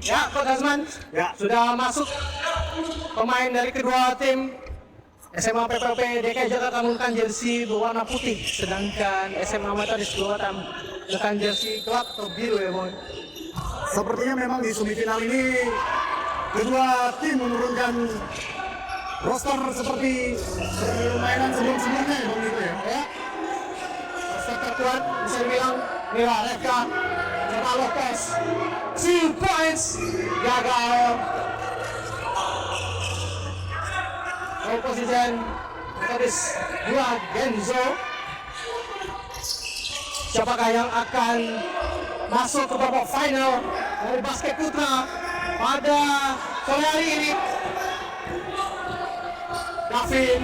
Ya, Coach Azman. Ya. Sudah masuk pemain dari kedua tim. SMA PPOP DKI Jakarta menggunakan jersey berwarna putih, sedangkan SMA Metodis Jakarta menggunakan jersey gelap atau biru ya, Boy. Sepertinya memang di semifinal ini kedua tim menurunkan roster seperti permainan sebelum-sebelumnya ya Bang Niko ya. Ya. Roster terkuat bisa dibilang Mira Reka, Jaka Lopez, 2 points gagal. Pole position Metodis 2 Genzo. Siapakah yang akan masuk ke babak final dari basket putra pada sore hari ini? Davin,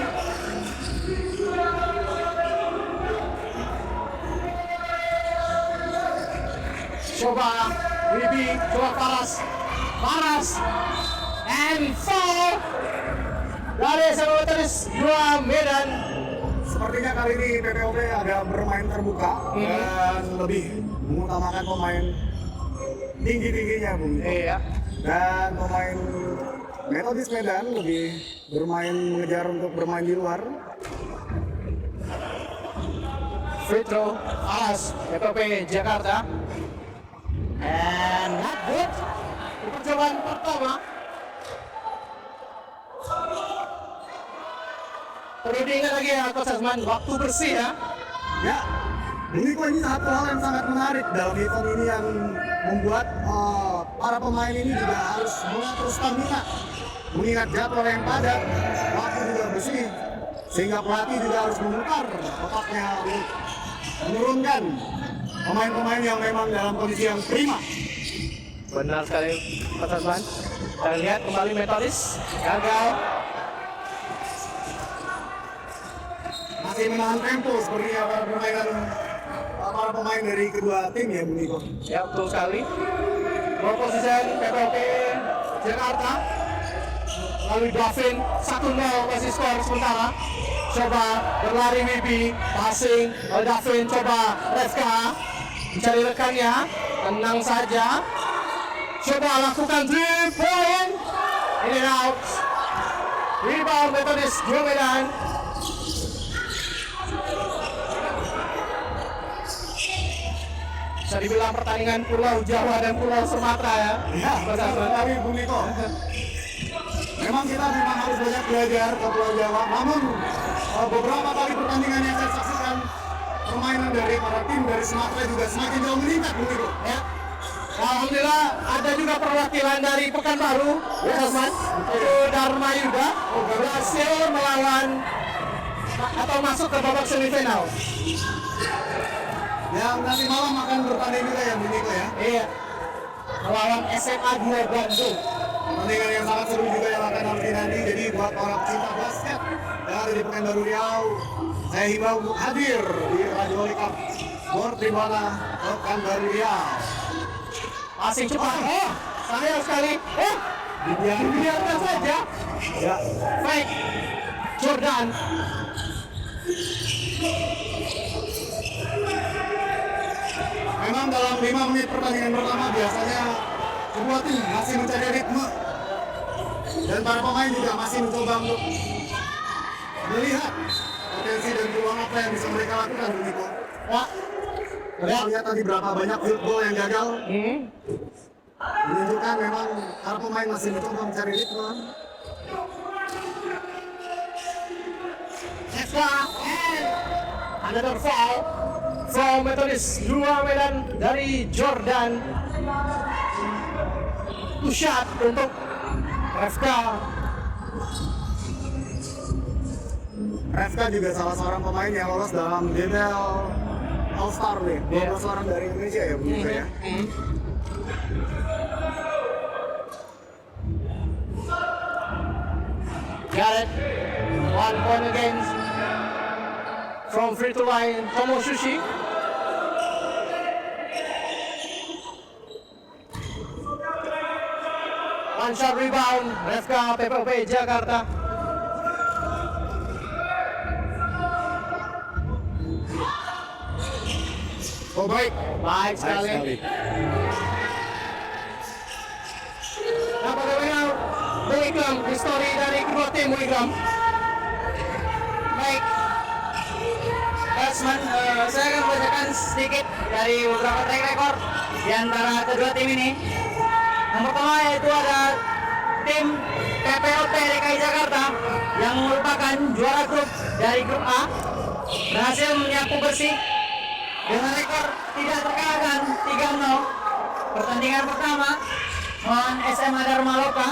coba Wibi, coba Paras, and foul dari SMA Metodis 2 Medan. Sepertinya kali ini PPOP agak bermain terbuka dan lebih mengutamakan pemain tinggi-tingginya Bung Niko. Iya. Dan pemain Metodis Medan lebih bermain mengejar untuk bermain di luar. Free throw, Alas, PPOP Jakarta. And not good. Di percobaan pertama. Perlu diingat lagi ya, Coach Azman, waktu bersih ya. Ya, Bung Niko, ini satu hal yang sangat menarik dalam event ini yang membuat para pemain ini juga harus mengatur stamina, mengingat jadwal yang padat, waktu juga bersih, sehingga pelatih juga harus memutar otaknya untuk menurunkan pemain-pemain yang memang dalam kondisi yang prima. Benar sekali, Coach Azman. Kita lihat kembali Metodis gagal. Masih menahan tempo seperti apa permainan para pemain dari kedua tim ya Bung Niko. Ya, betul sekali. Ball position PPOP Jakarta. Lalu Davin 1-0 masih skor sementara. Coba berlari Wibi, passing oleh Davin, coba Refka mencari rekannya, tenang saja. Coba lakukan 3 point, in and out. Rebound Metodis 2 Medan. Bisa dibilang pertandingan Pulau Jawa dan Pulau Sumatera ya. Ya, benar sekali Bung Niko. Memang kita harus banyak belajar ke Pulau Jawa. Namun beberapa kali pertandingan yang saya saksikan, permainan dari para tim dari Sumatera juga semakin jauh meningkat Bung Niko. Ya. Alhamdulillah ada juga perwakilan dari Pekanbaru, ya Osman. Itu Dharma Yuda berhasil melawan atau masuk ke babak semifinal. Yang nanti malam akan bertanding juga ya Bung Niko ya. Iya. Melawan SMA 2 Bandung. Pertandingan yang sangat seru juga yang akan nanti. Jadi buat para pecinta basket yang ada di Pekanbaru Riau, saya himbau untuk hadir di Radio Holy Cup World Tribana Pekanbaru Riau. Asing cepat. Sayang sekali. Dibiarkan saja. Ya. Fake. Jordan. Memang dalam 5 menit pertandingan pertama biasanya kedua tim masih mencari ritme dan para pemain juga masih mencoba untuk melihat potensi dan peluang apa yang bisa mereka lakukan begitu. Ya. Kita lihat tadi berapa banyak field goal yang gagal, menunjukkan memang para pemain masih mencoba mencari ritme. Extra and another foul from Metodis 2 Medan dari Jordan. Two shot untuk Refka. Refka juga salah seorang pemain yang lolos dalam DBL All Star nih, 12 orang dari Indonesia ya begitu ya. Got it. 1 point against from free throw line Tomo Sushi. One shot rebound Refka PPOP Jakarta. Oh baik, Baik sekali. story dari kedua tim, Wigram. Baik, Batsman, saya akan bacakan sedikit dari beberapa track record di antara kedua tim ini. Yang pertama yaitu ada tim PPOP DKI Jakarta yang merupakan juara grup dari grup A, berhasil menyapu bersih dengan rekor tidak terkalahkan 3-0. Pertandingan pertama melawan SMA Dharma Loka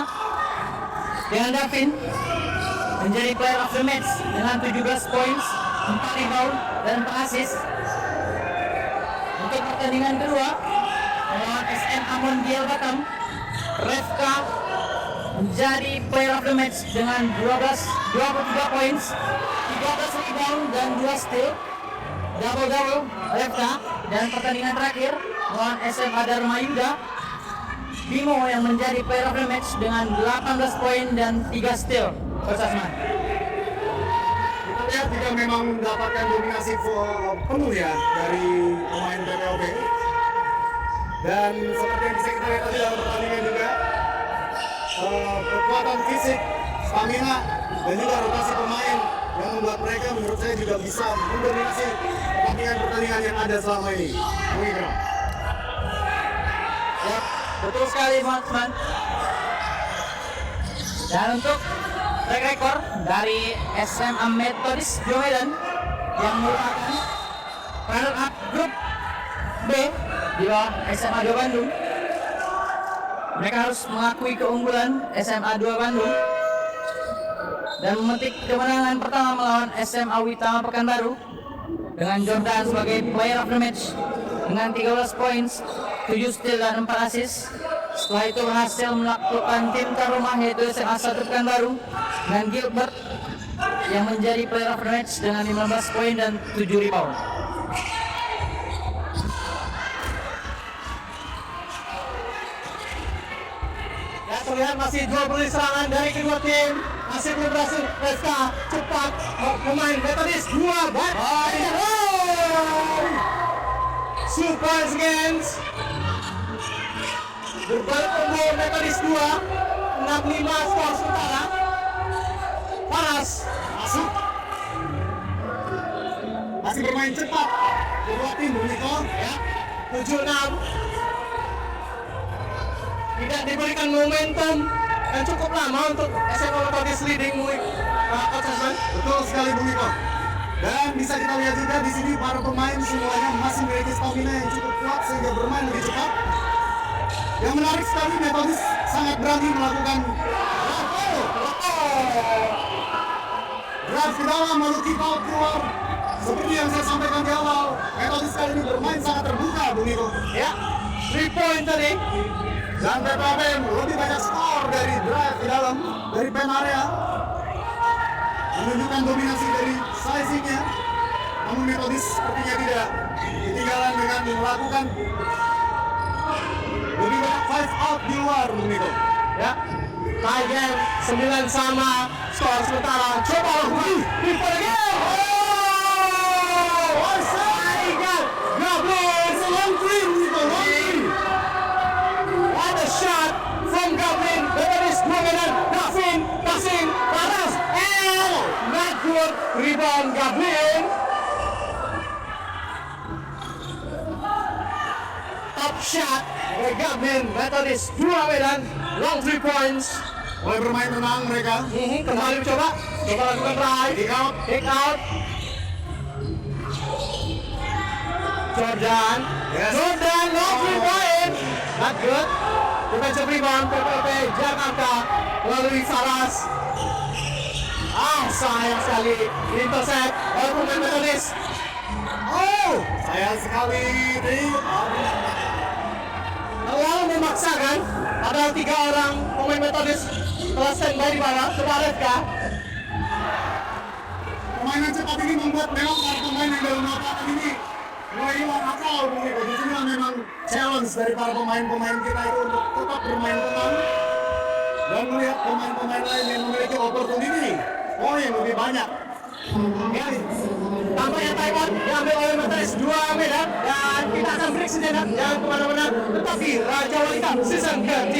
dengan Davin menjadi player of the match dengan 17 points, 4 rebound dan 4 assist. Untuk pertandingan kedua melawan SMA Mondial Batam, Refka menjadi player of the match dengan 23 points, 13 rebound dan 2 steal, double-double Refka. Dan pertandingan terakhir melawan SMA Dharma Yuda, Bimo yang menjadi player of the match dengan 18 poin dan 3 steal. Coach Asman. Kita lihat jika memang mendapatkan dominasi penuh ya dari pemain PPOP. Dan seperti yang bisa kita lihat tadi dalam pertandingan juga, kekuatan fisik, stamina, dan juga rotasi pemain yang membuat mereka menurut saya juga bisa mendominasi pertandingan yang ada selama ini. Mengikat. Ya, betul sekali teman-teman. Dan untuk track record dari SMA Metodis Jomedan yang merupakan runner up grup B di bawah SMA 2 Bandung, mereka harus mengakui keunggulan SMA 2 Bandung dan memetik kemenangan pertama melawan SMA Witama Pekanbaru dengan Jordan sebagai player of the match dengan 13 points, 7 steal dan 4 assist. Setelah itu berhasil menaklukkan tim tuan rumah yaitu SMA 1 Pekanbaru dengan Gilbert yang menjadi player of the match dengan 15 poin dan 7 rebound. Ya, terlihat masih jual beli serangan dari kedua tim. Masih belum berhasil. Refka cepat pemain Metodis 2 Super against berbalik unggul Metodis 2 65 skor sementara. Panas Masuk. Masih bermain cepat. Kedua tim Niko ya 7-6. Tidak diberikan momentum yang cukup lama untuk SMA Metodis leading Coach Asman. Betul sekali Bung Niko. Dan bisa kita lihat juga di sini para pemain semuanya masih memiliki stamina yang cukup kuat sehingga bermain lebih cepat. Yang menarik sekali Metodis sangat berani melakukan drive ke dalam lalu kick out keluar. Seperti yang saya sampaikan di awal, Metodis kali ini bermain sangat terbuka Bung Niko. Ya, 3 point tadi. Dan PPOP lebih banyak skor dari drive di dalam, dari pen area. Menunjukkan dominasi dari sizingnya. Namun Metodis sepertinya tidak ketinggalan dengan melakukan lebih banyak 5 out di luar Bung Niko. Ya, tie game 9 sama skor sementara. Coba Ripper again. Oh, Saigan Gablin Long three Bung Niko, long three. What a shot from Gablin. Metodis 2 medan. Davin passing panas. Not good. Rebound Gablin. Top shot oleh Gablin. Metodis 2 medan. Long 3 points. Mulai bermain tenang mereka. Kembali mencoba. Coba lakukan drive. Kick out. Kick out. Jordan. Yes. Jordan, long 3 point. Not good. Defensive rebound PPOP Jakarta melalui Saras. Sayang sekali. Intercept oleh pemain Metodis. Oh, sayang sekali. Terlalu memaksakan. Padahal 3 orang pemain Metodis telah standby di bawah. Coba Refka. Permainan cepat ini membuat memang para pemain yang dalam lapangan ini mulai hilang akal Bung Niko. Di sini memang challenge dari para pemain-pemain kita itu untuk tetap bermain tenang dan melihat pemain-pemain lain yang memiliki opportunity poin yang lebih banyak. Ya, tampaknya Taiwan diambil oleh Metodis 2 Medan dan kita akan break sejenak. Jangan kemana-mana, tetap di Raja Wanita season ke-3.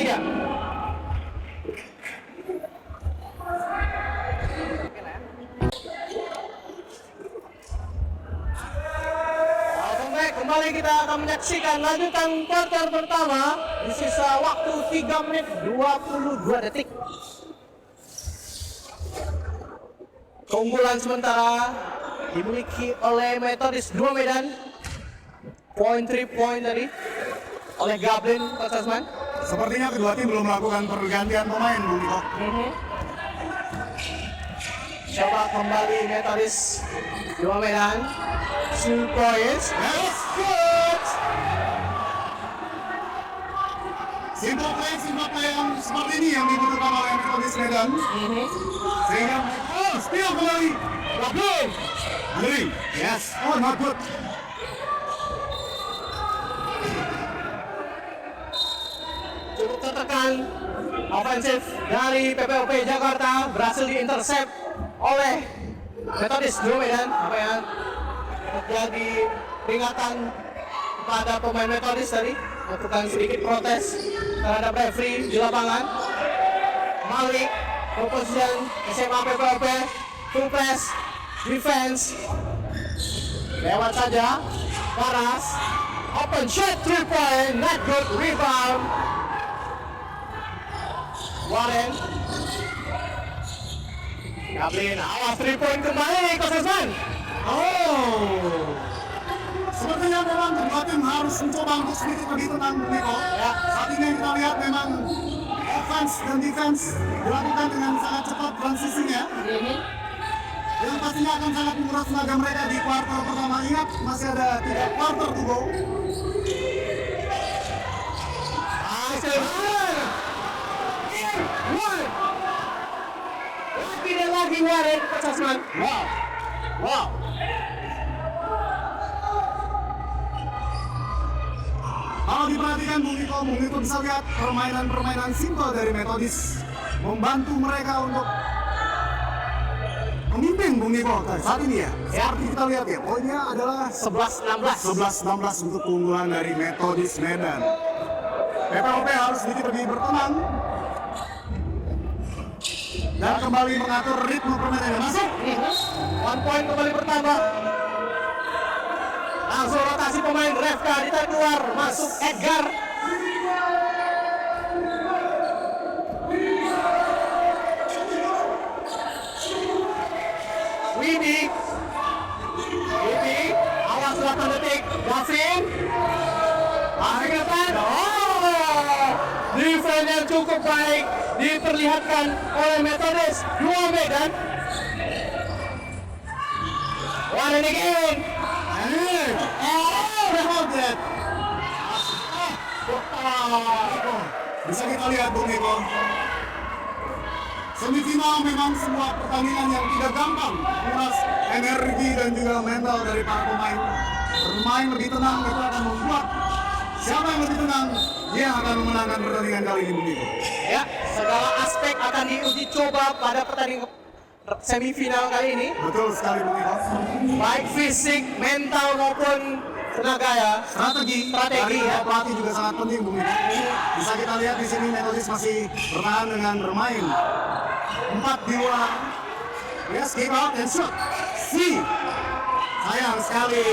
kita akan menyaksikan lanjutan kuarter pertama di sisa waktu 3 menit 22 detik. Keunggulan sementara dimiliki oleh Methodist 2 Medan. Poin 3 point tadi oleh Gablin Coach Asman. Sepertinya kedua tim belum melakukan pergantian pemain, Bung Niko. Coba kembali Methodist 2 Medan. 2 points. That's good. Simple play yang seperti ini yang dibutuhkan oleh Methodist Medan. Sehingga steal kembali. Gablin. Andri, yes. Oh, not good. Cukup tertekan. Ofensif dari PPOP Jakarta berhasil diintercept oleh Methodist 2 Medan. Apa yang terjadi peringatan kepada pemain Methodist tadi, melakukan sedikit protes terhadap referee di lapangan. Malik, proposition SMA PPOP, full press, defense, lewat saja. Paras, open shot 3 point, not good, rebound. Warren, Gablin, awas 3 point kembali, Coach Asman. Oh, sepertinya memang kedua tim harus mencoba untuk sedikit lebih tenang, Bung Niko. Ya. Saat ini yang kita lihat memang offense dan defense dilakukan dengan sangat cepat transisinya. Yang pastinya akan sangat menguras tenaga mereka di kuarter pertama. Ingat, masih ada 3 kuarter to go. Lagi Warren, Coach Asman. Wow. Kalau diperhatikan Bung Niko bisa lihat permainan simpel dari Methodist membantu mereka untuk memimpin Bung Niko saat ini ya. Seperti kita lihat ya, poinnya adalah 11-16. 11-16 untuk keunggulan dari Methodist Medan. PPOP harus sedikit lebih bertenang dan kembali mengatur ritme permainan. Masuk. 1 point kembali bertambah. Langsung rotasi pemain. Refka ditarik keluar, masuk Edgar. Wibi, awas 8 detik. Gavin, masih ke depan. Defense yang cukup baik diperlihatkan oleh Methodist 2 Medan. Warren again. Bisa kita lihat Bung Niko, semifinal memang sebuah pertandingan yang tidak gampang, menguras energi dan juga mental dari para pemain. Bermain lebih tenang itu akan membuat siapa yang lebih tenang, dia akan memenangkan pertandingan kali ini Bung Niko. Ya, segala aspek akan diuji coba pada pertandingan semifinal kali ini. Betul sekali Bung Niko. Baik fisik, mental maupun tenaga ya. Strategi dari ya. pelatih juga sangat penting Bung Niko. Bisa kita lihat di sini Methodist masih bertahan dengan bermain 4 di luar. Yes, kick out and shoot. Sayang sekali.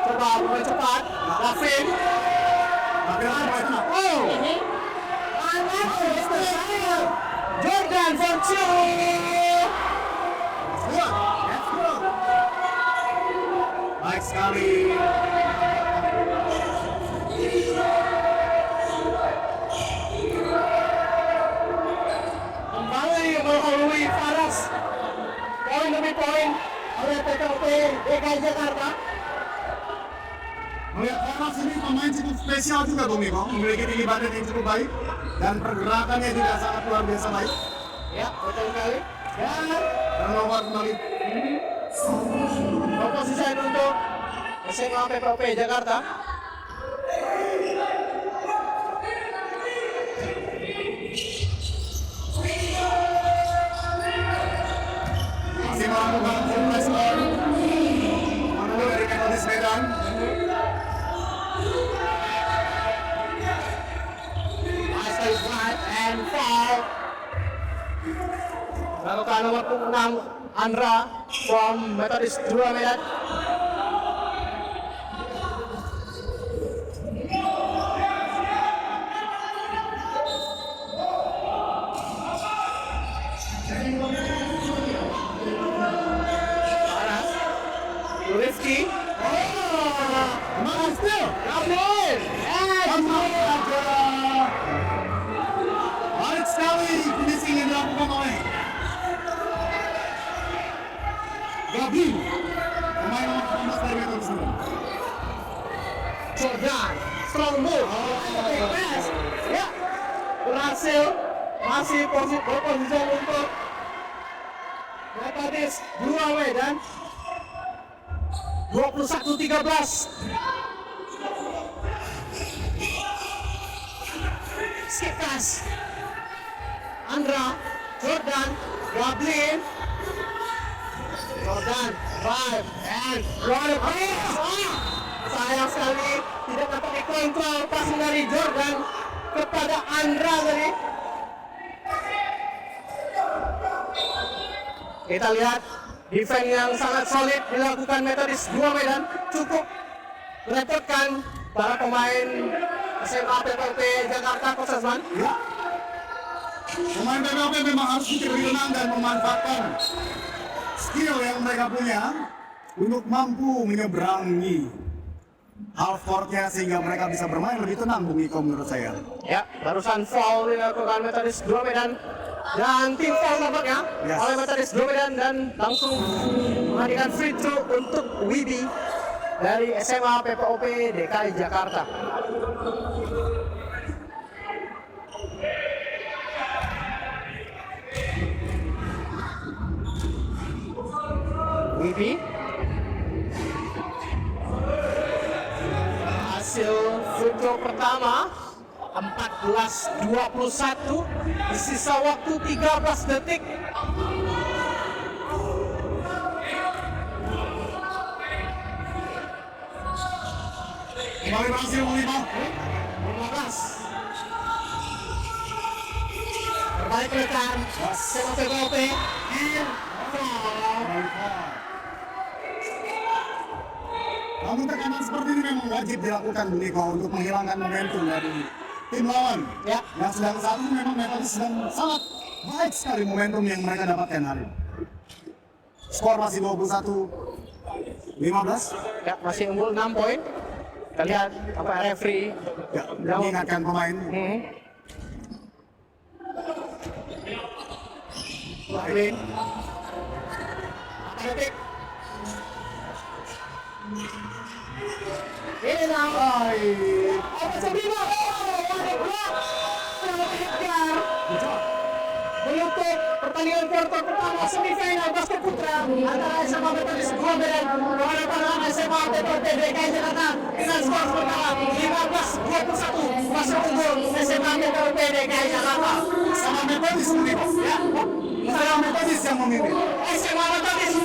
Coba pemain cepat. Gavin. Oh. Jordan for 2. Baik sekali. Kembali melalui Paras. Poin demi poin oleh PPOP DKI Jakarta. Melihat Paras ini pemain cukup spesial juga Bung Niko, memiliki tinggi badan yang cukup baik dan pergerakannya juga sangat luar biasa baik. Ya, betul sekali. Dan Turnover kembali. komposisi untuk SMA PPOP Jakarta. Masih melakukan full press ball. Menurut dari Methodist Medan. Nice right and foul. Lakukan nomor 6 Andra from Methodist 2 Medan. strong move. Big pass. Ya, berhasil. Masih berposisi untuk Methodist dua dan 21-13. Skip pass. Andra, Jordan, Gablin. Jordan, drive, and runner pass. Sayang sekali tidak dapat dikontrol passing dari Jordan kepada Andra tadi. Kita lihat defense yang sangat solid dilakukan Methodist 2 Medan, cukup merepotkan para pemain SMA PPOP Jakarta. Coach Asman. Ya. Pemain PPOP memang harus diberi tenang dan memanfaatkan skill yang mereka punya untuk mampu menyeberangi half court-nya sehingga mereka bisa bermain lebih tenang, Bung Iko, menurut saya. Ya, barusan foul dilakukan Methodist 2 Medan dan tim foul tampaknya oleh Methodist 2 Medan dan langsung menghadirkan free throw untuk Wibi dari SMA PPOP DKI Jakarta. Wibi hasil free throw pertama 14-21 di sisa waktu 13 detik. Kembali berhasil 15. Berbalik ke depan SMA PPOP and foul. Namun tekanan seperti ini memang wajib dilakukan, Bung Iko, untuk menghilangkan momentum dari tim lawan. Ya. Yang sedang saat ini memang Methodist sedang sangat baik sekali momentum yang mereka dapatkan hari ini. Skor masih 21-15. Ya, masih unggul 6 poin. Kita lihat apa referee Ya, mengingatkan pemain. Bahlin. Detik. Ini Baik. apa Sabrina? Menutup pertandingan kuarter pertama semifinal basket putra antara SMA Methodist 2 Medan melawan SMA PPOP DKI Jakarta dengan skor sementara 15-21 masih unggul SMA PPOP DKI Jakarta. Sama Methodist, Bung Iko. Ya, Sama Methodist yang memimpin. SMA Methodist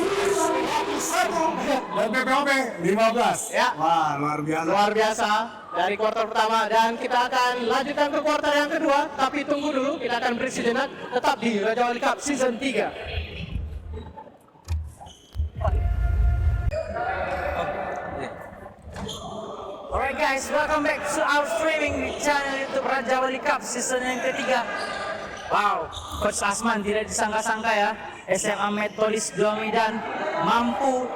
1 dan PPOP 15. Ya. Wah, luar biasa. luar biasa dari kuarter pertama dan kita akan lanjutkan ke kuarter yang kedua, tapi tunggu dulu, kita akan beri sejenak tetap di Raja Wali Cup Season 3. Alright guys, welcome back to our streaming channel YouTube Raja Wali Cup season yang ketiga. Wow, Coach Asman tidak disangka-sangka ya, SMA Methodist 2 Medan mampu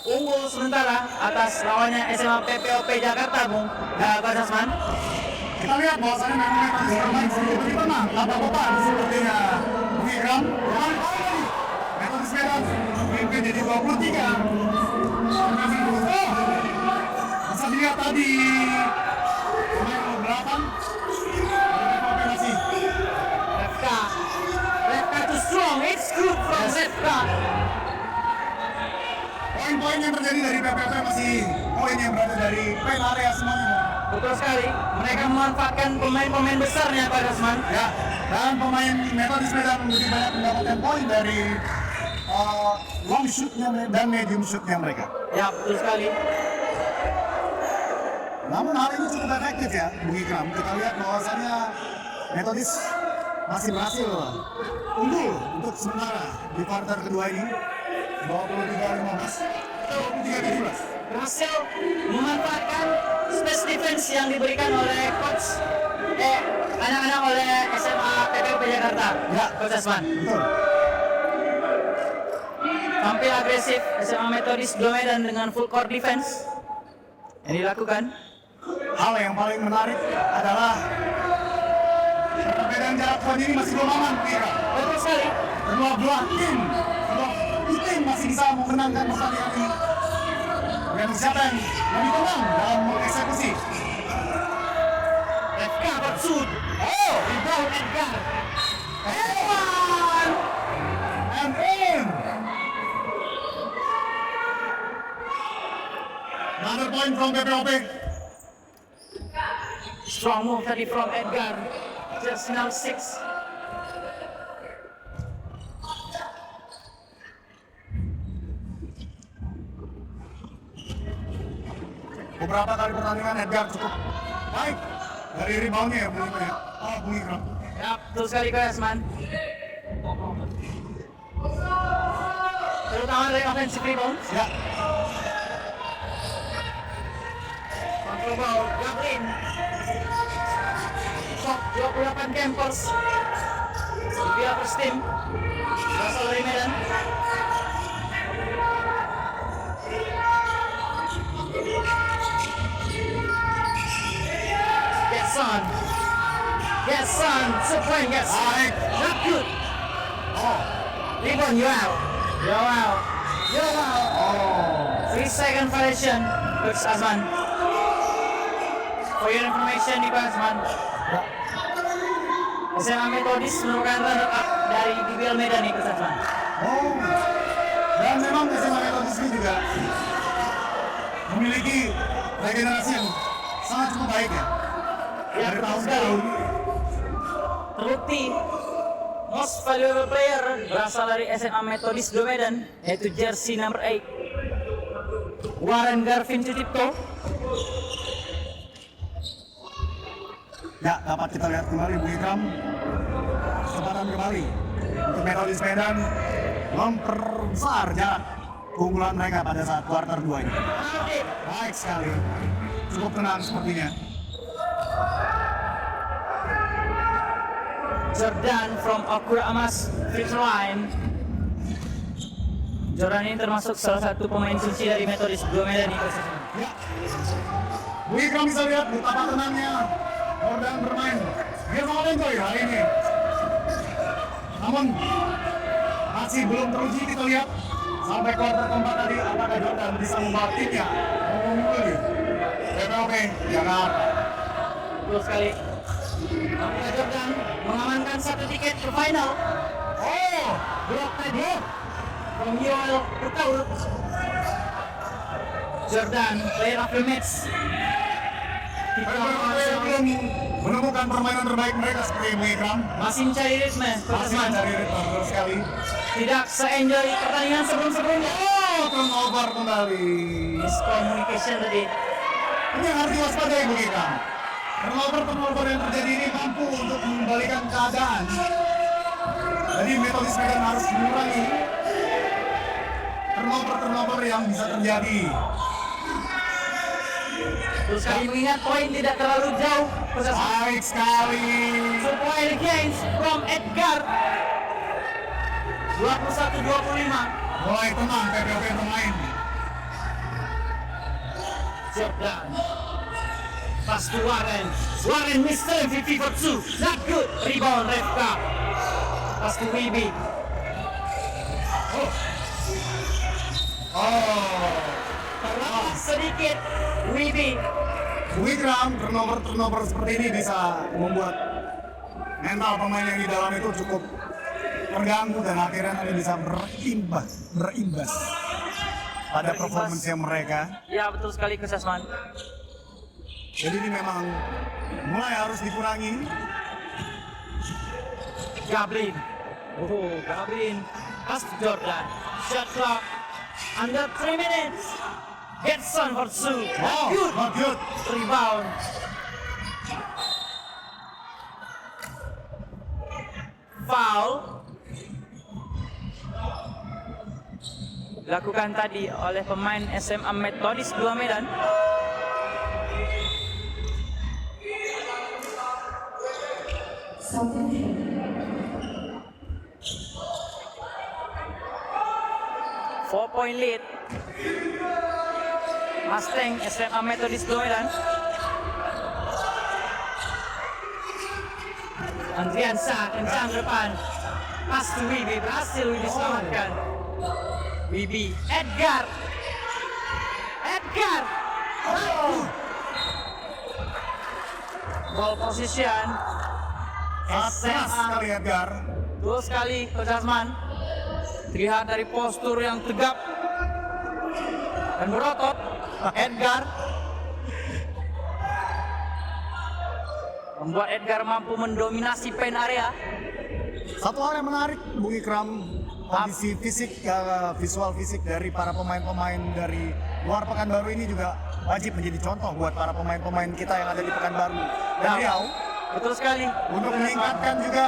unggul sementara atas lawannya SMA PPOP Jakarta, Bung. Coach Asman. Kita lihat bahwasannya memang Methodist bermain sedikit lebih tenang. Tanpa beban sepertinya Bung Ikram. Methodist Medan memimpin jadi 23. Bisa dilihat tadi pemain nomor 8 PPOP masih Lefka too strong, it's good from Lefka. poin-poin yang terjadi dari PPOP masih poin yang berada dari pen area semuanya. Betul sekali, mereka memanfaatkan pemain-pemain besarnya, Coach Asman. Ya, dan pemain Methodist Medan lebih banyak mendapatkan poin dari long shootnya dan medium shootnya mereka. Ya, betul sekali. Namun hal ini cukup efektif ya, Bung Ikram. Kita lihat bahwasannya Methodist masih berhasil unggul untuk sementara di kuarter kedua ini 23-15, 23-17. Berhasil memanfaatkan space defense yang diberikan oleh coach anak-anak oleh SMA PPOP Jakarta. Ya, Coach Asman. betul. Tampil agresif SMA Methodist 2 Medan dengan full court defense yang dilakukan. Hal yang paling menarik adalah perbedaan jarak poin ini masih belum aman, Bung Ikram. Betul sekali. Kedua belah tim masih bisa memenangkan pertandingan ini. Dan siapa yang lebih tenang dalam mengeksekusi. Refka Batsud. Oh, rebound Edgar. Evan. And in. Another point from PPOP. Strong move tadi from Edgar. Just now 6. Beberapa kali pertandingan Edgar cukup baik dari reboundnya ya Bung Ikram. Oh, Bung Ikram. Ya, betul sekali Ko Yasman. Terutama dari offensive rebound. Ya, Control ball, Gablin. Shot 28 campers. Dia first team. Berasal dari Medan. Getson. Getson. Sepoin Getson. baik. Not good. Oh, Rebound, you out. You out. You out. oh. 3-second violation, Coach Azman. For your information, nih Coach Azman. Ya. SMA Metodis merupakan runner up dari DBL Medan nih Coach Azman. Oh. Dan memang SMA Metodis ini juga memiliki regenerasi yang sangat cukup baik ya. Ya, Dari betul tahun ke sekali. tahun. Terbukti most valuable player berasal dari SMA Metodis Do Medan, yaitu jersey number 8 Warren Garvin Cicipto. Ya, dapat kita lihat kembali Bung Ikram. Kesempatan kembali untuk Metodis Medan memperbesar jarak keunggulan mereka pada saat kuarter 2 ini. Baik sekali. Cukup tenang sepertinya. Jordan from Okura Amas free throw line. Jordan ini termasuk salah satu pemain kunci dari Metodis Do Medan nih Coach Azman. Ya. Bung Ikram bisa lihat betapa tenangnya Jordan bermain. Dia sangat enjoy hari ini. Namun masih belum teruji kita lihat sampai kuarter keempat tadi apakah Jordan bisa membawa timnya mengungguli PPOP Jakarta. Betul sekali. Apakah Jordan mengamankan satu tiket ke final? Oh, Blok tadi from Yoel Utaur. Jordan, player of the match. PPOP belum menemukan permainan terbaik mereka seperti Bung Ikram. Masih mencari ritme, Coach Masih Azman. mencari ritme betul sekali. Tidak se-enjoy pertandingan sebelum-sebelumnya. Oh, turnover kembali. Miscommunication tadi. Ini yang harus diwaspadai Bung Ikram. Turnover yang terjadi ini mampu untuk mengembalikan keadaan. Jadi Metodis Medan harus mengurangi turnover yang bisa terjadi. Terus kali mengingat poin tidak terlalu jauh. Coach Azman. Baik sekali. 2 point against from Edgar. 21-25. Mulai tenang PPOP pemain. Jordan. Pass to Warren. Warren Mr. MVP for 2. Not good. Rebound Refka. Pass to Wibi. Oh, Terlepas sedikit. Wibi. Bung Ikram, turnover seperti ini bisa membuat mental pemain yang di dalam itu cukup terganggu dan akhirnya nanti bisa berimbas pada performance yang mereka. Ya betul sekali Coach Azman. Jadi ini memang mulai harus dikurangi. Gablin. Oh, Gablin. Pass to Jordan. Shot clock. Under 3 minutes. Getson for 2. Oh, Good. not good. Rebound. Foul. Dilakukan tadi oleh pemain SMA Metodis 2 Medan. Four-point lead. Mustang SMA Metodis 2 Medan. Andriansa kencang depan. Pas to Wibi, berhasil Wibi selamatkan. Wibi, Edgar. Edgar. Ball position. Sangat keras sekali Edgar. Betul sekali Coach Asman. Terlihat dari postur yang tegap dan berotot Edgar. Membuat Edgar mampu mendominasi paint area. Satu hal yang menarik, Bung Ikram, kondisi fisik, visual fisik dari para pemain-pemain dari luar Pekanbaru ini juga wajib menjadi contoh buat para pemain-pemain kita yang ada di Pekanbaru dan Riau. Betul sekali. Untuk meningkatkan juga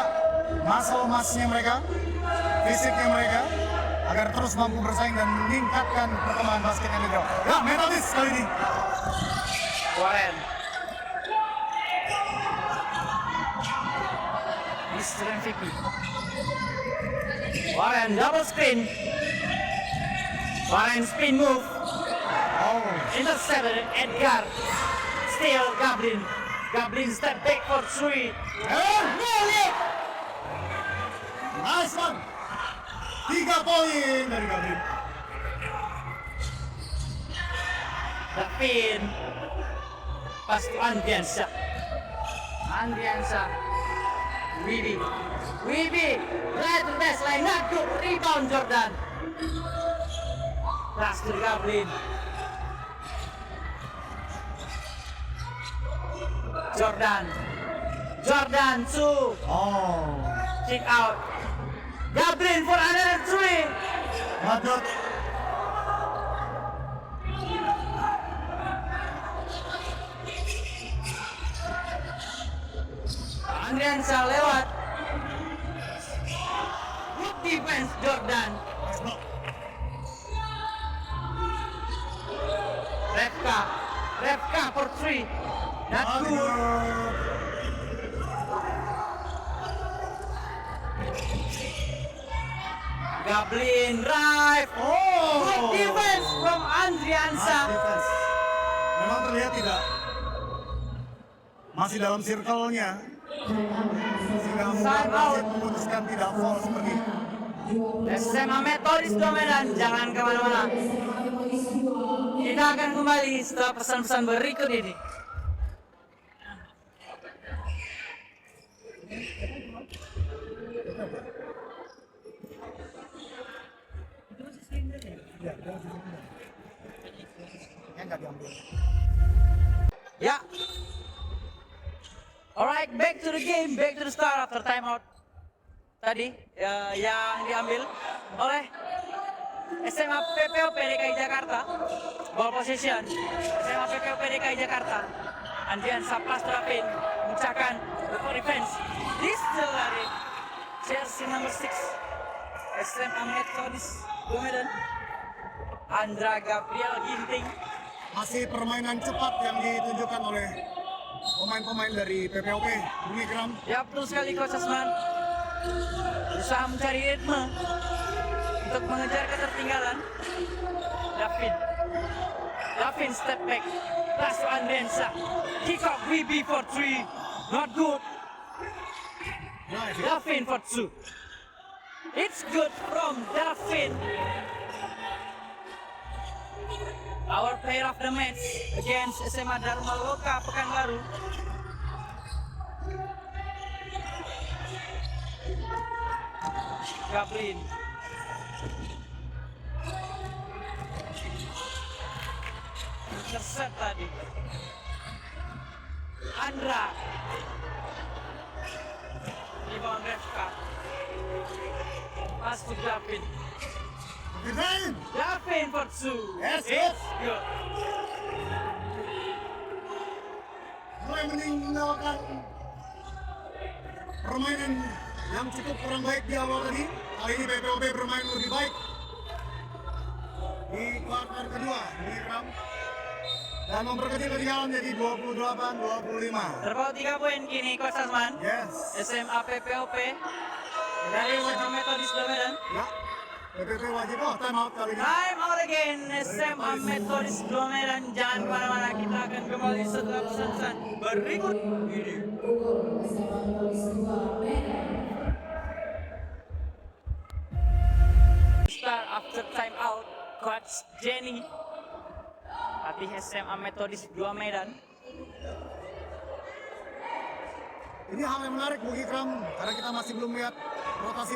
muscle-massnya mereka, fisiknya mereka, agar terus mampu bersaing dan meningkatkan perkembangan basket yang Riau. Ya, Metodis kali ini. Warren. Mr. MVP. Warren double screen. Warren spin move. Oh, Intercepted Edgar. Still Gablin. Gablin step back for three. nice one. 3 poin dari Gabriel. Davin. Pas to Andriansa. Andriansa. Wibi. Wibi. Right to baseline. Not good. Rebound Jordan. Pass to Gablin. Jordan. Jordan two. Oh, Kick out. Gablin for another three. not good. Andriansa lewat. Good defense Jordan. Repka for three. Not Not good. good. Gablin drive. Oh, Good defense from Andriansa. Nice defense. Memang terlihat tidak masih dalam circle-nya, sehingga membuat wasit memutuskan tidak foul seperti itu. SMA Metodis Domedan, jangan kemana-mana. Kita akan kembali setelah pesan-pesan berikut ini. Nggak diambil. Ya. Alright, back to the game, back to the start after timeout. Tadi yang diambil oleh SMA PPOP DKI Jakarta. Ball possession. SMA PPOP DKI Jakarta. Andriansa plus Davin mencakan for defense. This dari jersey number 6 SMA Metodis Domedan. Andra Gabriel Ginting. Masih permainan cepat yang ditunjukkan oleh pemain-pemain dari PPOP, Bung Ikram. Ya betul sekali Coach Asman. Berusaha mencari ritme untuk mengejar ketertinggalan. Davin step back. Pass to Andriansa. Kick off VB for 3. Not good. Nice. Davin for 2. It's good from Davin. Our player of the match against SMA Dharma Loka Pekanbaru. Gablin. Intercept tadi. Andra. Rebound Refka. Pass to Davin. Defend! Davin for 2. Yes, It's good. Mulai meninggalkan permainan yang cukup kurang baik di awal tadi. Kali ini PPOP bermain lebih baik di kuarter kedua, Bung Ikram, dan memperkecil ketinggalan jadi 28-25. Terpaut 3 poin kini Coach Asman. Yes. SMA PPOP dari SMA Metodis Domedan. Ya, PPP wajib time out kali ini. Time out again SMA Metodis Domedan. Jangan kemana-mana, kita akan kembali setelah pesan-pesan berikut ini. Start after time out, Coach Jenny pelatih SMA Metodis 2 Medan Ini hal yang menarik Bung Ikram karena kita masih belum lihat rotasi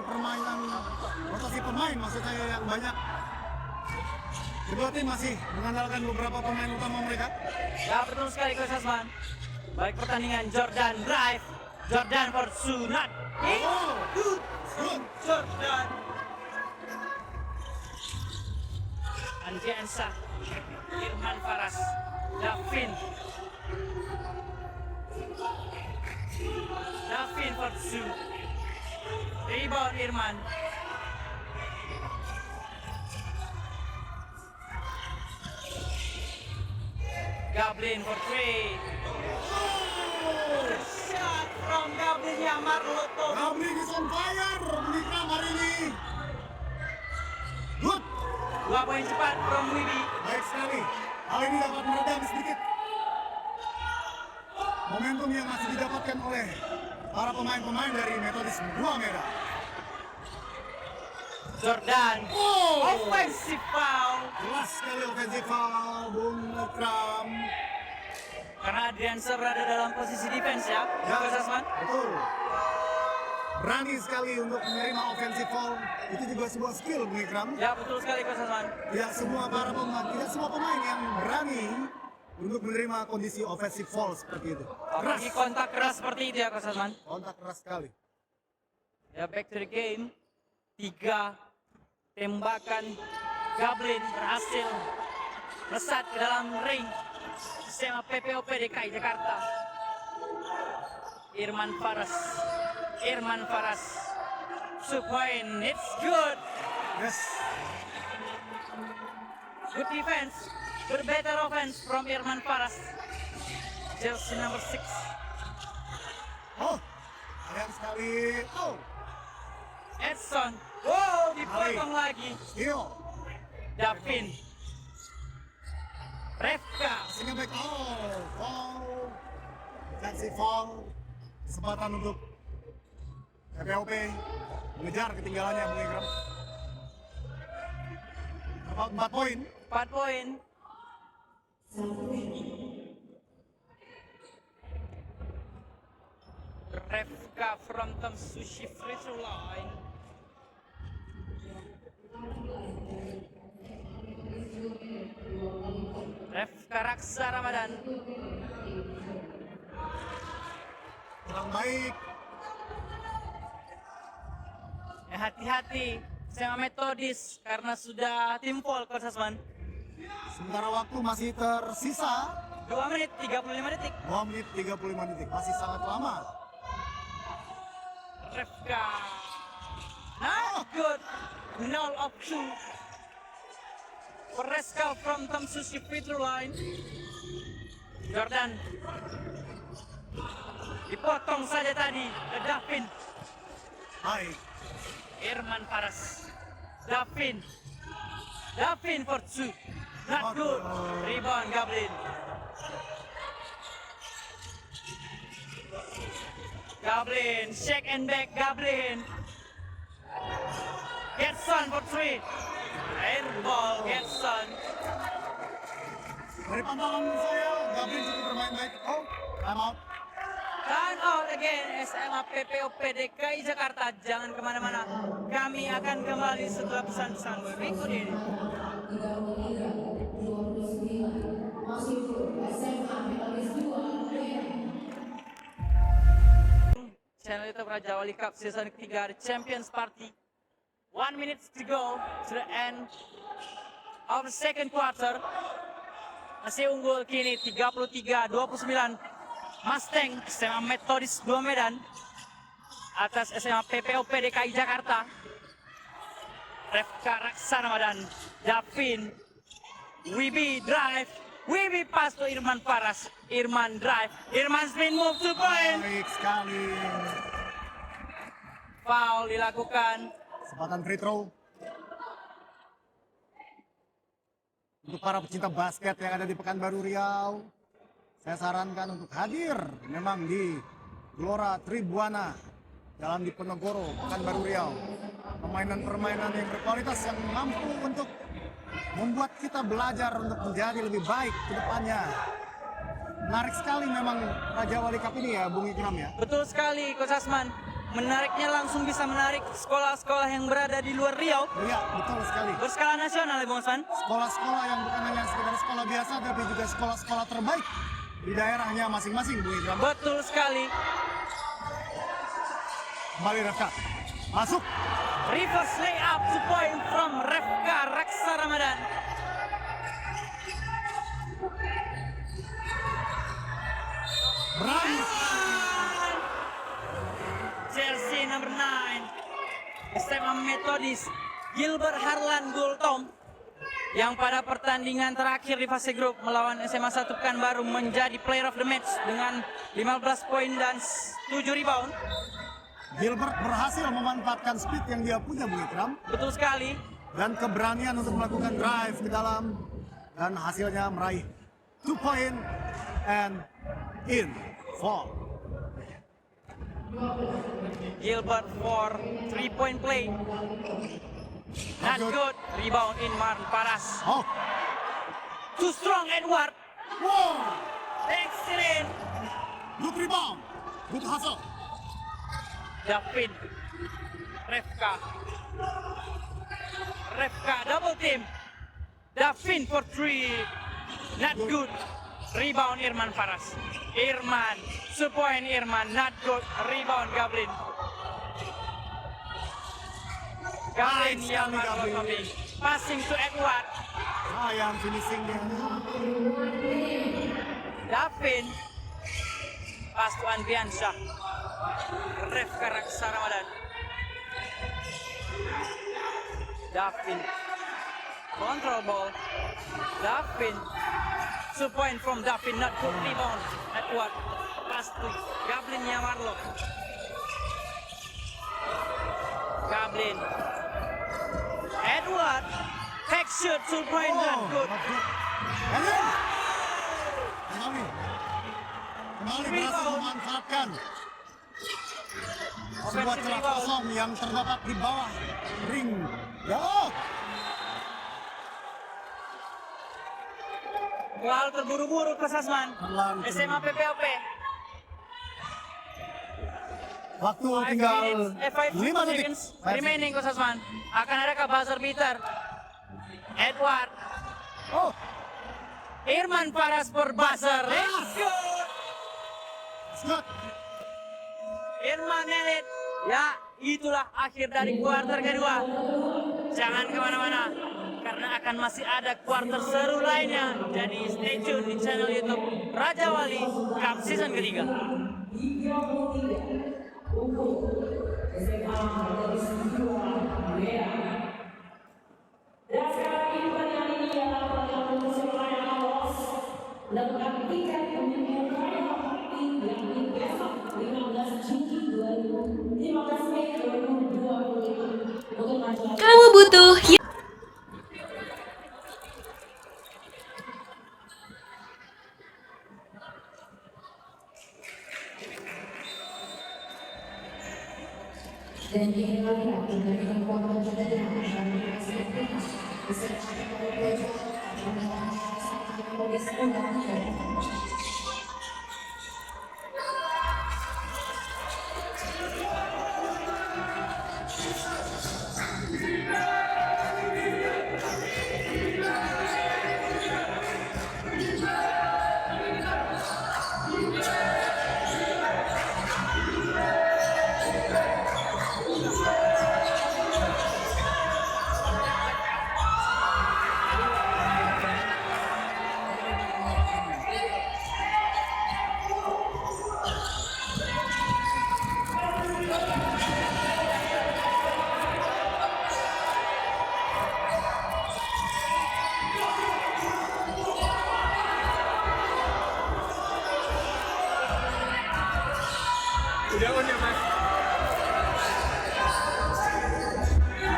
pemain maksud saya yang banyak. Kedua tim masih mengandalkan beberapa pemain utama mereka. Ya betul sekali Coach Asman. Baik pertandingan Jordan drive, Jordan for Sunat. Good. Jordan. Andiansa, Irman Faras, Davin for Su. Rebound Irman. Gablin for 3. Shot from Gablin ya Marloto. Gablin is on fire Bung Ikram hari ini. Good. 2 poin cepat from Wibi. Baik sekali. Hal ini dapat meredam sedikit momentum yang masih didapatkan oleh para pemain-pemain dari Metodis Dua Medan. Jordan. Offensive foul. Jelas sekali offensive foul Bung Ikram. Karena Adriansa berada dalam posisi defense ya, Coach Asman. Betul. Berani sekali untuk menerima offensive foul. Itu juga sebuah skill Bung Ikram. Ya betul sekali Coach Asman. Tidak semua pemain yang berani untuk menerima kondisi offensive foul seperti itu. Apalagi kontak keras seperti itu ya Coach Asman. Kontak keras sekali. Ya back to the game. 3 tembakan Gablin berhasil melesat ke dalam ring SMA PPOP DKI Jakarta. Irman Faras 2 point, it's good. Yes. Good defense, good better offense from Irman Faras. Jersey number 6. Oh, sayang sekali. Oh, Edson, dipotong lagi. Steal. Davin, Revka, Sehingga back. Foul. Defensive foul. Kesempatan untuk PPOP mengejar ketinggalannya Bung Ikram. About 4 poin. 4 poin. Revka from Tom Sushi free throw line. Revka Raksa Ramadan. Kurang baik. Hati-hati sama Metodis karena sudah tim foul Coach Asman. Sementara waktu masih tersisa 2 menit 35 detik. 2 menit 35 detik. Masih sangat lama. Revka. Not good. 0 of 2. Pereska from Tom Sushi free throw line. Jordan. Dipotong saja tadi. Davin. Baik. Irman Faras. Davin for 2. Not good. Rebound Gablin. Shake and back Gablin. Gerson for 3. Airball Gerson. Dari pandangan saya, Gablin cukup bermain baik. Oh, time out. Time out again SMA PPOP DKI Jakarta. Jangan kemana-mana. Kami akan kembali setelah pesan-pesan berikut ini. Channel YouTube Raja Wali Cup season ketiga, The Champions Party. 1 minute to go to the end of the second quarter. Masih unggul kini 33-29. Mustang SMA Metodis 2 Medan atas SMA PPOP DKI Jakarta. Revka Raksa Ramadan, Davin, Wibi drive, Wibi pass to Irman Faras, Irman drive, Irman spin move 2 point. Baik sekali. Foul dilakukan. Kesempatan free throw. Untuk para pecinta basket yang ada di Pekanbaru Riau, saya sarankan untuk hadir memang di Gelora Tribuana dalam Diponegoro, Pekanbaru Riau. Permainan-permainan yang berkualitas yang mampu untuk membuat kita belajar untuk menjadi lebih baik ke depannya. menarik sekali memang Raja Wali Cup ini ya, Bung Ikram ya. Betul sekali, Coach Asman. Menariknya langsung bisa menarik sekolah-sekolah yang berada di luar Riau. Iya, betul sekali. Berskala nasional ya, Bung Asman. Sekolah-sekolah yang bukan hanya sekedar sekolah biasa, tapi juga sekolah-sekolah terbaik di daerahnya masing-masing, Bung Ikram. Betul sekali. Kembali Rafka, masuk. Reverse layup 2 point from Refka Raksa Ramadan. Berani. Jersey number 9 SMA Metodis Gilbert Harlan Gultom yang pada pertandingan terakhir di fase grup melawan SMA 1 Pekanbaru menjadi player of the match dengan 15 poin dan 7 rebound. Gilbert berhasil memanfaatkan speed yang dia punya, Bung Ikram, Betul sekali. dan keberanian untuk melakukan drive ke dalam, dan hasilnya meraih 2 point and in fall. Gilbert for 3 point play. Not good. Rebound in Martin Paras. Oh, Too strong Edward. wow, Excellent. good rebound, good hustle. Davin. Refka. Refka double team. Davin for 3. Not good. Rebound Irman Faras. Irman. 2 point Irman. Not good. Rebound Gablin. Gablin Nice yang sekali, Gablin. passing to Edward. Sayang finishingnya. Davin. Pass to Andriansyah. Refka Raksa Ramadan. Davin. Control ball. Davin. 2 point from Davin. Not good rebound. Edward. Pass to Gablin Yamarlo. Gablin. Edward. Take shoot. 2 point. Not good. not good. And then, kembali berhasil memanfaatkan sebuah Offensive celah rebound. kosong yang terdapat di bawah ring. Ya, oh, Terlalu terburu-buru Coach Asman. Terlalu SMA PPOP. waktu 5 tinggal minutes, 5 5 detik. seconds remaining Coach Asman. Akan adakah buzzer beater? Edward. Oh, Irman Paras for buzzer. Let's go. Scott. Irman Nelit. Ya, itulah akhir dari kuarter kedua. Jangan kemana-mana, karena akan masih ada kuarter seru lainnya. Jadi stay tune di channel YouTube Raja Wali Cup season ketiga. Kamu butuh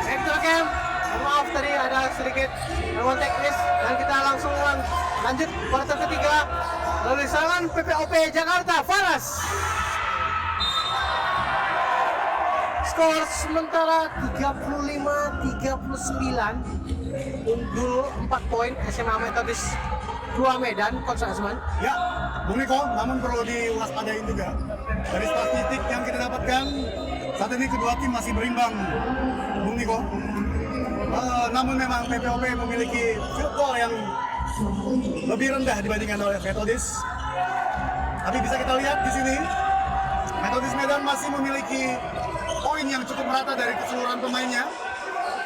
Back to the camp. Mohon maaf tadi ada sedikit gangguan teknis dan kita langsung lanjut kuarter ketiga melalui serangan PPOP Jakarta Faras. Skor sementara 35-39 unggul 4 poin SMA Metodis 2 Medan, Coach Asman. Ya, Bung Niko, namun perlu diwaspadain juga. Dari statistik yang kita dapatkan, saat ini kedua tim masih berimbang, Bung Niko. Namun memang PPOP memiliki field goal yang lebih rendah dibandingkan oleh Methodist. Tapi bisa kita lihat di sini, Methodist Medan masih memiliki poin yang cukup merata dari keseluruhan pemainnya.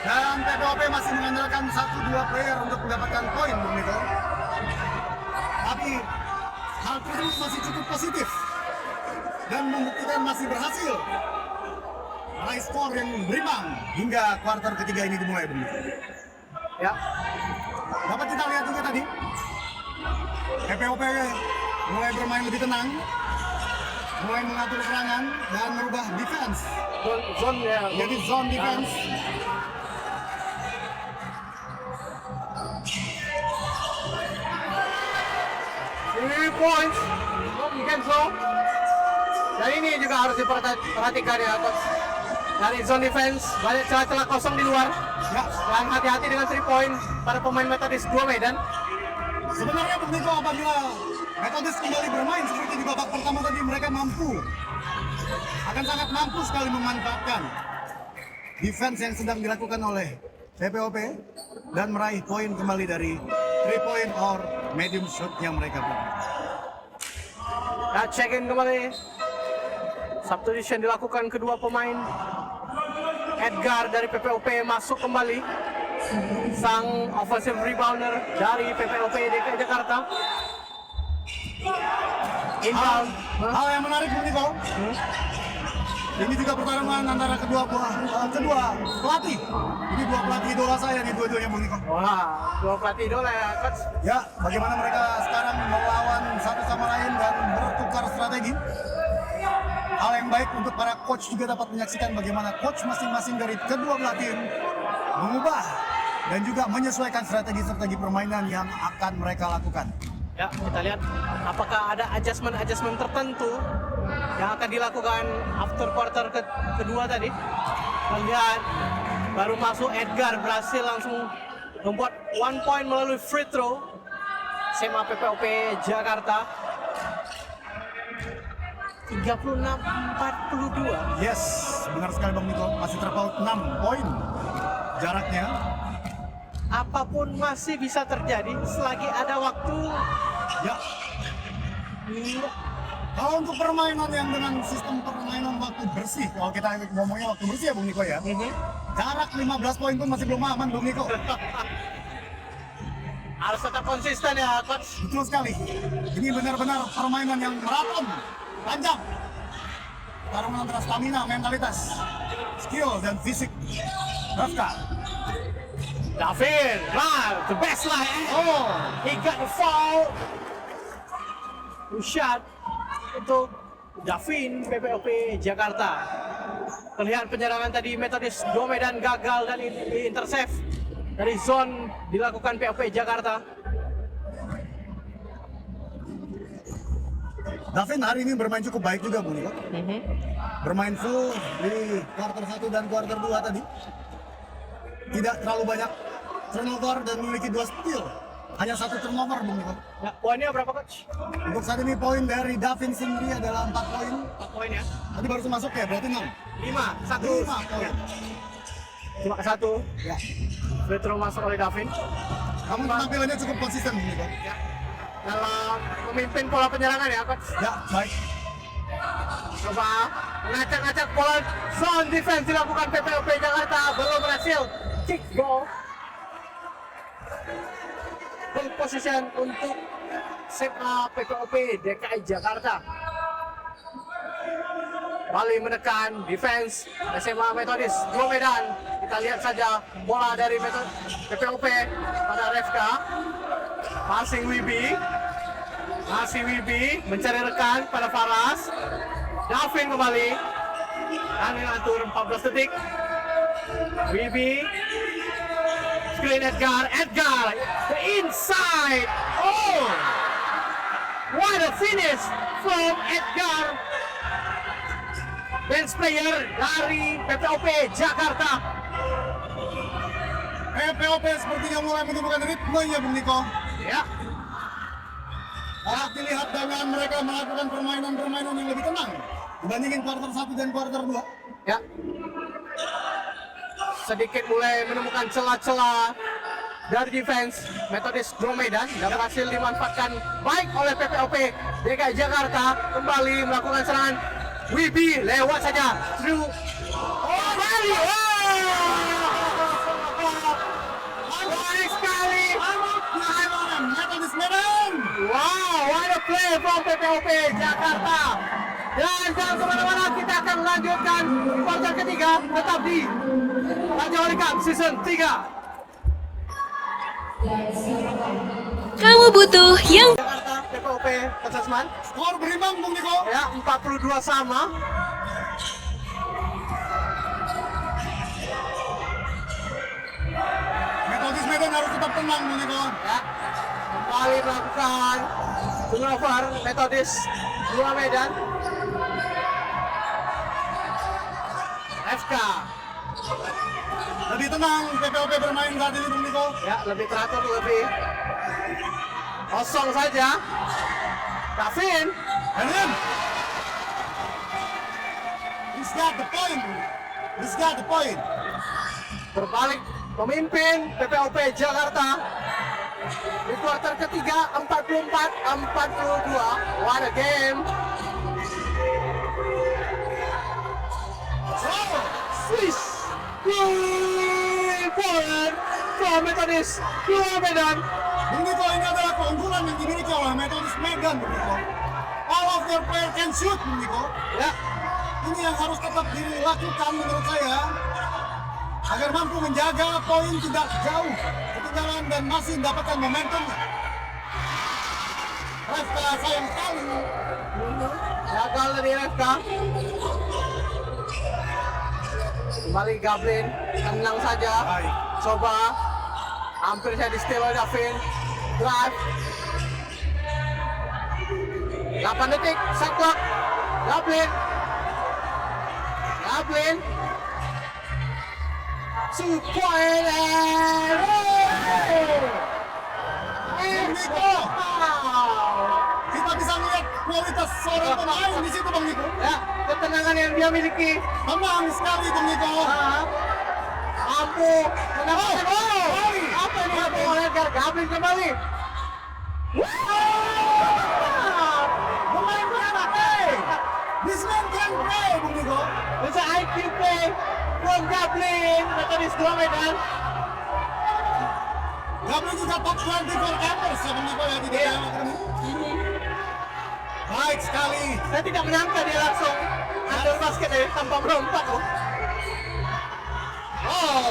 Dan PPOP masih mengandalkan 1-2 player untuk mendapatkan poin, Bung Niko. Tapi hal tersebut masih cukup positif dan membuktikan masih berhasil meraih skor yang berimbang hingga kuarter ketiga ini dimulai, Bung Niko. Ya, Dapat kita lihat juga tadi, PPOP mulai bermain lebih tenang, mulai mengatur serangan dan merubah defense. zone ya. Jadi zone defense. 3 points untuk Vincenzo. Dan ini juga harus diperhatikan ya, coach. Dari zone defense, banyak celah-celah kosong di luar. Ya, Dan hati-hati dengan 3 point para pemain Methodist 2 Medan. sebenarnya Bung Niko, apabila Methodist kembali bermain seperti di babak pertama tadi, mereka akan sangat mampu sekali memanfaatkan defense yang sedang dilakukan oleh PPOP dan meraih poin kembali dari 3 point or medium shot yang mereka buat. Nah, check in kembali. Substitution dilakukan kedua pemain. Edgar dari PPOP masuk kembali. Sang offensive rebounder dari PPOP DKI Jakarta. Inbound. Hal yang menarik Bung Niko, ini juga pertarungan antara kedua pelatih. Ini dua pelatih idola saya nih, dua-duanya Bung Niko. Wah, dua pelatih idola ya, coach. Ya, bagaimana mereka sekarang melawan satu sama lain dan bertukar strategi. Hal yang baik untuk para coach juga dapat menyaksikan bagaimana coach masing-masing dari kedua belah tim mengubah dan juga menyesuaikan strategi-strategi permainan yang akan mereka lakukan. Ya, kita lihat apakah ada adjustment tertentu yang akan dilakukan after quarter kedua tadi. Kita lihat baru masuk Edgar berhasil langsung membuat 1 point melalui free throw. SMA PPOP Jakarta 36-42. Yes, benar sekali Bang Niko, masih terpaut 6 poin jaraknya. Apapun masih bisa terjadi selagi ada waktu. Ya, kalau untuk permainan yang dengan sistem permainan waktu bersih, kalau kita ngomongnya waktu bersih ya Bung Niko ya, jarak 15 poin pun masih belum aman Bung Niko. Harus tetap konsisten ya, coach. Betul sekali. Ini benar-benar permainan yang maraton, panjang. Pertarungan antara stamina, mentalitas, skill, dan fisik. Rafka. Davin, the best lah. Oh, He got the foul. Shot untuk Davin PPOP Jakarta. Terlihat penyerangan tadi Methodist 2 Medan gagal dan intercept dari zone dilakukan POP Jakarta. Davin hari ini bermain cukup baik juga Bung Niko. Bermain full di kuarter 1 dan kuarter 2 tadi. Tidak terlalu banyak turnover dan memiliki 2 steal. Hanya 1 turnover Bung Niko. Ya, poinnya berapa, coach? Untuk saat ini poin dari Davin sendiri adalah 4 poin. 4 poin ya. Tadi baru masuk ya, berarti 6. 5, 1. 5 poin. Cuma 1. Ya. Free throw masuk oleh Davin. Namun penampilannya cukup konsisten Bung Niko. Ya. Dalam memimpin pola penyerangan ya, coach. Ya, baik. Coba ngacak-ngacak pola zone defense dilakukan PPOP Jakarta, belum berhasil. Kick ball. Ball position untuk SMA PPOP DKI Jakarta. Bali menekan defense SMA Methodist 2 Medan. Kita lihat saja bola dari PPOP pada Refka. Passing Wibi. Masih Wibi mencari rekan pada Faras. Davin kembali. Dan mengatur 14 detik. Wibi. Screen Edgar. The inside. Oh! What a finish from Edgar. Bench player dari PPOP Jakarta. PPOP sepertinya mulai menemukan ritmenya Bung Niko. Ya. Harap dilihat dengan mereka melakukan permainan-permainan yang lebih tenang dibandingin kuarter 1 dan kuarter 2. Ya. Sedikit mulai menemukan celah-celah dari defense Methodist Dromedan dan berhasil dimanfaatkan baik oleh PPOP DKI Jakarta. Kembali melakukan serangan. Wibi lewat saja through. Baik sekali. Methodist Medan. Wow, what a play from PPOP Jakarta. Dan jangan kemana-mana, kita akan melanjutkan kuarter ketiga tetap di Raja Wali Cup Season 3. Kamu butuh yang Jakarta PPOP Assessment. Skor berimbang Bung Niko. Ya, 42 sama. Methodist Medan harus tetap tenang Bung Niko. Ya, kembali melakukan turnover Methodist 2 Medan. FK. Lebih tenang PPOP bermain saat ini Bung Niko. Ya, lebih teratur, lebih kosong saja. Kavin. And then, he's got the point. He's got the point. Berbalik pemimpin PPOP Jakarta di kuarter ketiga 44-42. What a game. Swiss point from Methodist Dua Medan. Bung Niko, ini adalah keunggulan yang dimiliki oleh Methodist Medan Bung Niko. All of their players can shoot Bung Niko. Ya, Ini yang harus tetap dilakukan menurut saya agar mampu menjaga poin tidak jauh ketinggalan dan masih mendapatkan momentum. Resta sayang sekali. gagal dari RFK. Kembali Gablin, tenang saja. Baik. Coba, hampir saya di steal oleh Davin. Drive. 8 detik, shot clock. Gablin. Gablin. 2 point and Niko, kita bisa melihat kualitas seorang pemain di situ Bang Niko. ya, ketenangan yang dia miliki. Tenang sekali Bang Niko. Mampu mendapatkan apa yang dilakukan oleh Edgar Gablin kembali. Pemain berapa? This man can play Bang Niko. It's an IQ play from Gablin Methodist Dua Medan. Gablin juga top 24 campers ya Bang Niko ya di DKI Academy. Baik sekali. Saya tidak menyangka dia langsung ambil basket dari tanpa merompak loh. Wow.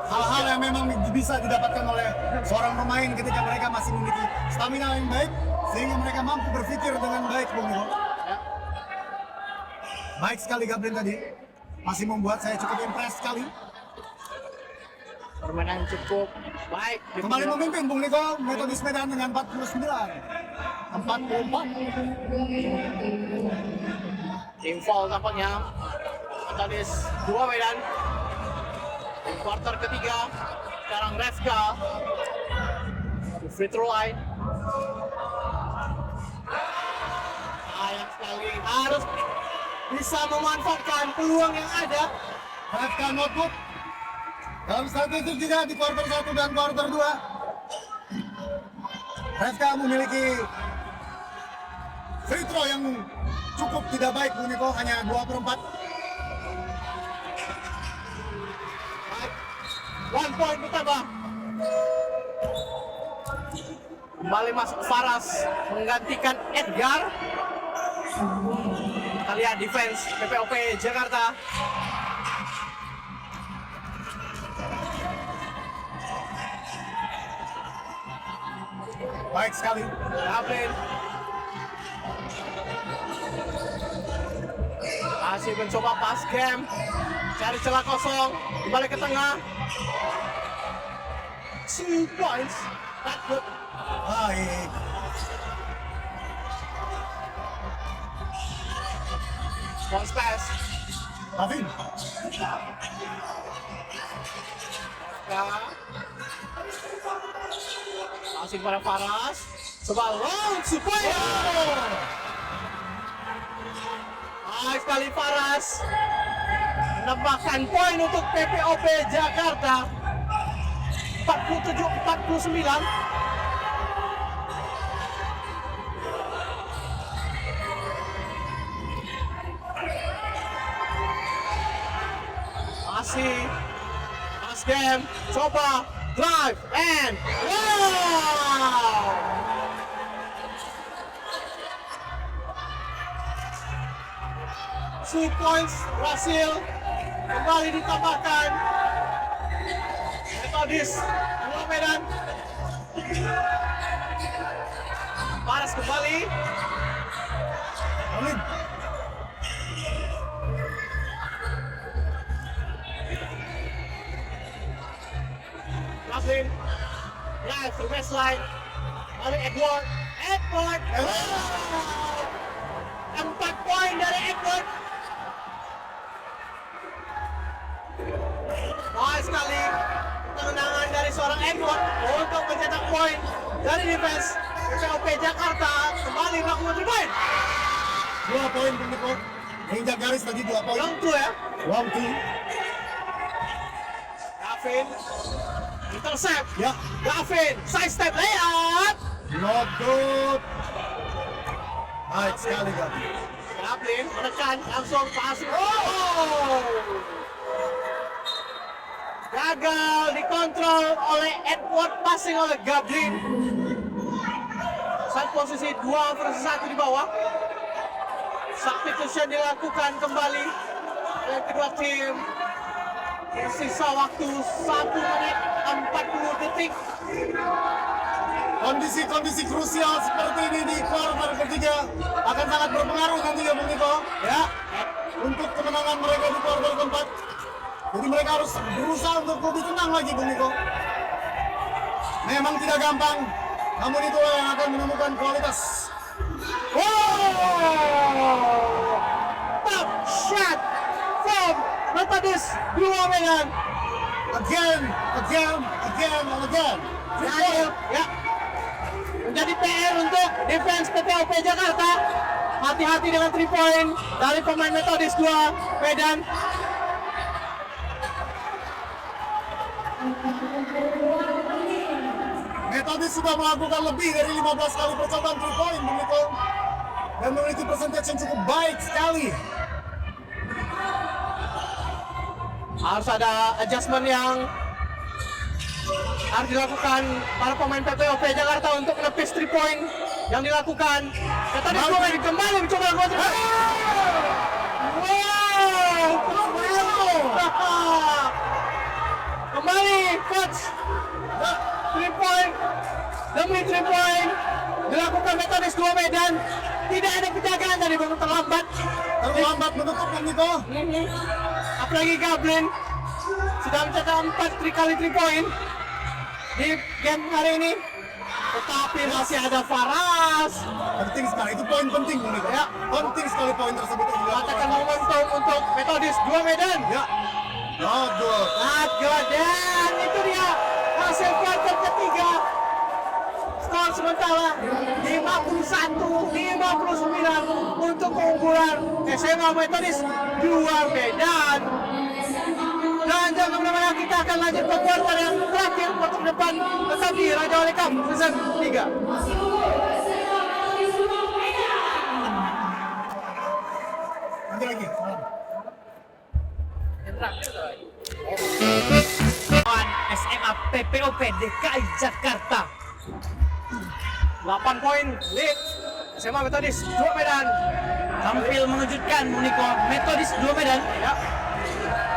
Hal-hal yang memang bisa didapatkan oleh seorang pemain ketika mereka masih memiliki stamina yang baik sehingga mereka mampu berpikir dengan baik Bung Niko. Baik sekali Gablin tadi. Masih membuat saya cukup impress sekali. Permainan cukup baik. Kembali memimpin Bung Niko, Methodist Medan dengan 49-44. Tim foul tampaknya Methodist Dua Medan di kuarter ketiga. Sekarang Refka di free throw line. Sayang sekali, harus bisa memanfaatkan peluang yang ada. Refka notebook dalam statistik juga di kuarter 1 dan kuarter 2. Refka memiliki free throw yang cukup tidak baik Bung Niko, hanya 2/4. 1 point bertambah. Kembali masuk Faras menggantikan Edgar. Kita lihat defense PPOP Jakarta. Baik sekali. Gablin masih mencoba pas game, cari celah kosong, kembali ke tengah. 2 points, not good. Baik. Bounce pass. Davin. Passing pada Faras. Coba long supaya. Baik sekali Faras. Menambahkan poin untuk PPOP Jakarta. 47-49. Masih pas game, coba drive and wow! 2 points berhasil kembali ditambahkan Metodis Dua Medan. Faras kembali. Amin. Raslin drive to baseline. Balik Edward. Edward. Wow! 4 poin dari Edward. Baik sekali kemenangan dari seorang Edward untuk mencetak poin dari defense PPOP Jakarta. Kembali melakukan 3 poin. 2 poin Bung Niko. Menginjak garis tadi 2 poin. Long two ya. Long two. Gavin intercept. Ya. Gavin side step layup. Not good. Baik sekali Gavin. Gavin menekan langsung passing. Oh! Gagal dikontrol oleh Edward, passing oleh Gablin. Saat posisi 2 versus 1 di bawah. Substitution dilakukan kembali oleh kedua tim. Sisa waktu 1 menit 40 detik. Kondisi krusial seperti ini di kuarter ketiga akan sangat berpengaruh nantinya Bung Niko. Ya. Untuk kemenangan mereka di kuarter keempat. Jadi mereka harus berusaha untuk lebih tenang lagi Bung Niko. Memang tidak gampang, namun itulah yang akan menemukan kualitas. Wow! Top shot from Metodis Dua Medan. Again. Terakhir, ya. Menjadi PR untuk defense PPOP Jakarta. Hati-hati dengan 3 point dari pemain Metodis Dua Medan. Metodis sudah melakukan lebih dari 15 kali percobaan 3 point Bung Niko. Dan memiliki percentage yang cukup baik sekali. Harus ada adjustment yang harus dilakukan para pemain PPOP Jakarta untuk menepis 3 point yang dilakukan. Metodis Dua Medan kembali mencoba melakukan 3 point. Wow! Kembali coach 3 point demi 3 point dilakukan Metodis Dua Medan. Tidak ada penjagaan dari bangun terlambat Menutup Bung Niko. Apalagi Gablin sudah mencetak 4 kali 3 point di game hari ini. Tetapi masih ada Faras. Penting sekali, itu poin penting Bung Niko. Ya. Penting sekali poin tersebut yang dilakukan. Katakan momentum untuk Metodis Dua Medan. Ya. Not good. Not good. Dan itu dia hasil kuarter ketiga. Skor sementara 51-59 untuk keunggulan SMA Metodis Dua Medan. Dan jangan kemana-mana, kita akan lanjut ke kuarter yang terakhir, kuarter depan tetap di Raja Wali Cup season 3. Nanti lagi. SMA PPOP DKI Jakarta 8 poin lead SMA Metodis Dua Medan. tampil mengejutkan Muniko. Metodis Dua Medan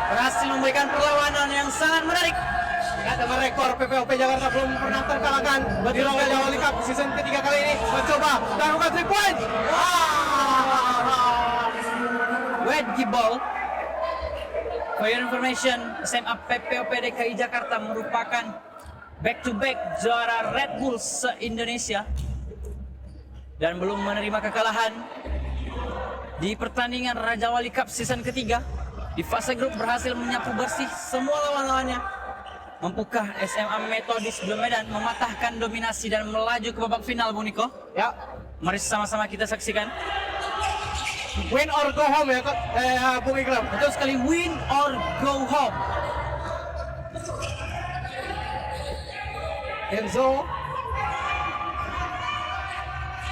berhasil memberikan perlawanan yang sangat menarik. Ya, dengan rekor PPOP Jakarta belum pernah terkalahkan di Raja Wali Cup season ketiga kali ini mencoba melakukan 3 point. Wade Gibol. For your information, SMA PPOP DKI Jakarta merupakan back-to-back juara Red Bull se-Indonesia dan belum menerima kekalahan di pertandingan Raja Wali Cup season ketiga. Di fase grup berhasil menyapu bersih semua lawan-lawannya Mampukah SMA Metodis Blue Medan mematahkan dominasi dan melaju ke babak final, Bung Niko? Ya, Mari sama-sama kita saksikan. win or go home ya, Bung Ikram. Betul sekali, win or go home. Enzo.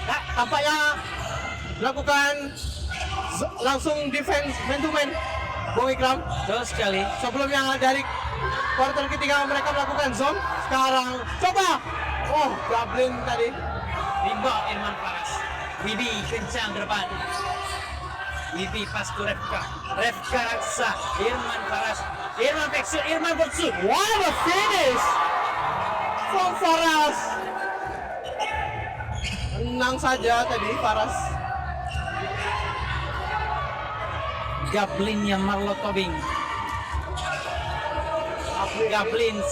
Nah, tampaknya melakukan langsung defense man to man, Bung Ikram. Betul sekali. Sebelumnya dari quarter ketiga mereka melakukan zone. Sekarang coba. Oh, Gablin tadi. Rebound Irman Faras. Wibi kencang ke depan. Wibi pas to Refka. Refka raksa. Irman Faras. Irman Peksul. Irman Botsu. What a finish from Faras. Menang saja tadi Faras. Gablin yang Marlo Tobing. Gablins.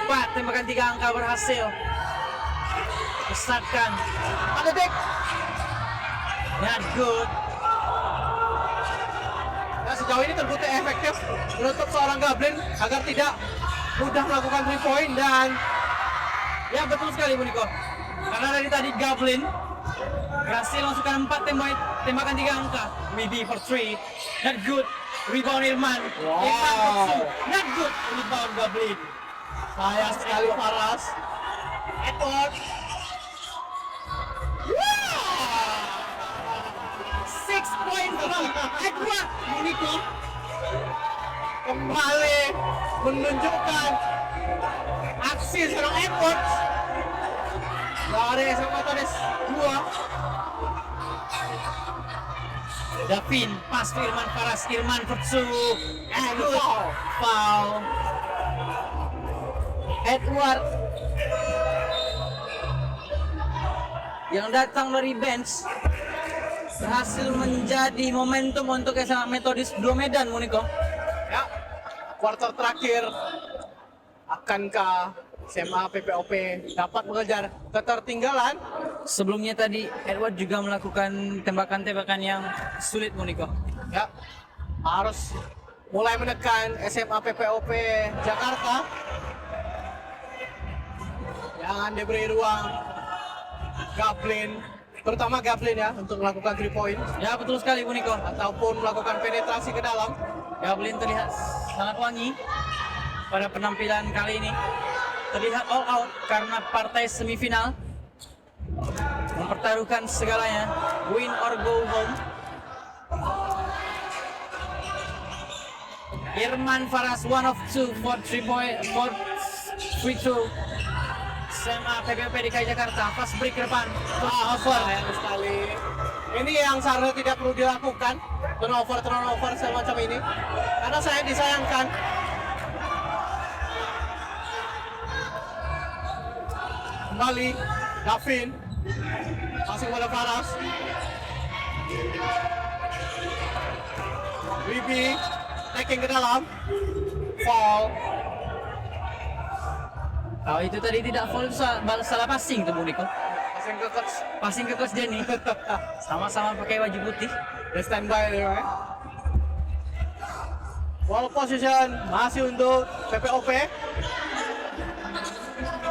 4 tembakan 3 angka berhasil. Besarkan. Ada deck. Not good. Nah, sejauh ini terbukti efektif menutup seorang Gablin agar tidak mudah melakukan 3 point dan Ya betul sekali, Bu Niko. Karena dari tadi Gablin berhasil masukkan 4 tembakan 3 angka. Wibi for 3. Not good. Rebound Irman. Wow. Irman Botsu. Not good. Rebound Gablin. sayang sekali Faras. Edward. 6 point from Edward Muniko. Kembali menunjukkan aksi seorang Edward dari SMA Metodis 2. Davin, pas to Irman Faras. Irman Botsu. And Good. foul. Foul. Edward yang datang dari bench berhasil menjadi momentum untuk SMA Metodis Blue Medan, Muniko. Ya, quarter terakhir akankah SMA PPOP dapat mengejar ketertinggalan? Sebelumnya tadi Edward juga melakukan tembakan-tembakan yang sulit, Muniko. Ya, harus mulai menekan SMA PPOP Jakarta. Jangan diberi ruang Gablin, terutama Gablin ya, untuk melakukan 3 point Ya betul sekali, Muniko. ataupun melakukan penetrasi ke dalam. Gablin terlihat sangat wangi pada penampilan kali ini. Terlihat all out karena partai semifinal mempertaruhkan segalanya, win or go home. Irman Faras 1 of 2 for 3 point for free throw. SMA PPOP DKI Jakarta pas break ke depan. Over. Sayang sekali. Ini yang seharusnya tidak perlu dilakukan, turnover semacam ini, karena saya disayangkan. Kembali Davin masih pada Faras. Wibi taking ke dalam, foul. Oh, itu tadi tidak foul, salah passing tuh, Muniko. Passing ke coach. Passing ke Coach Denny. Sama-sama pakai baju putih. Dia standby dia, ya. Ball position masih untuk PPOP.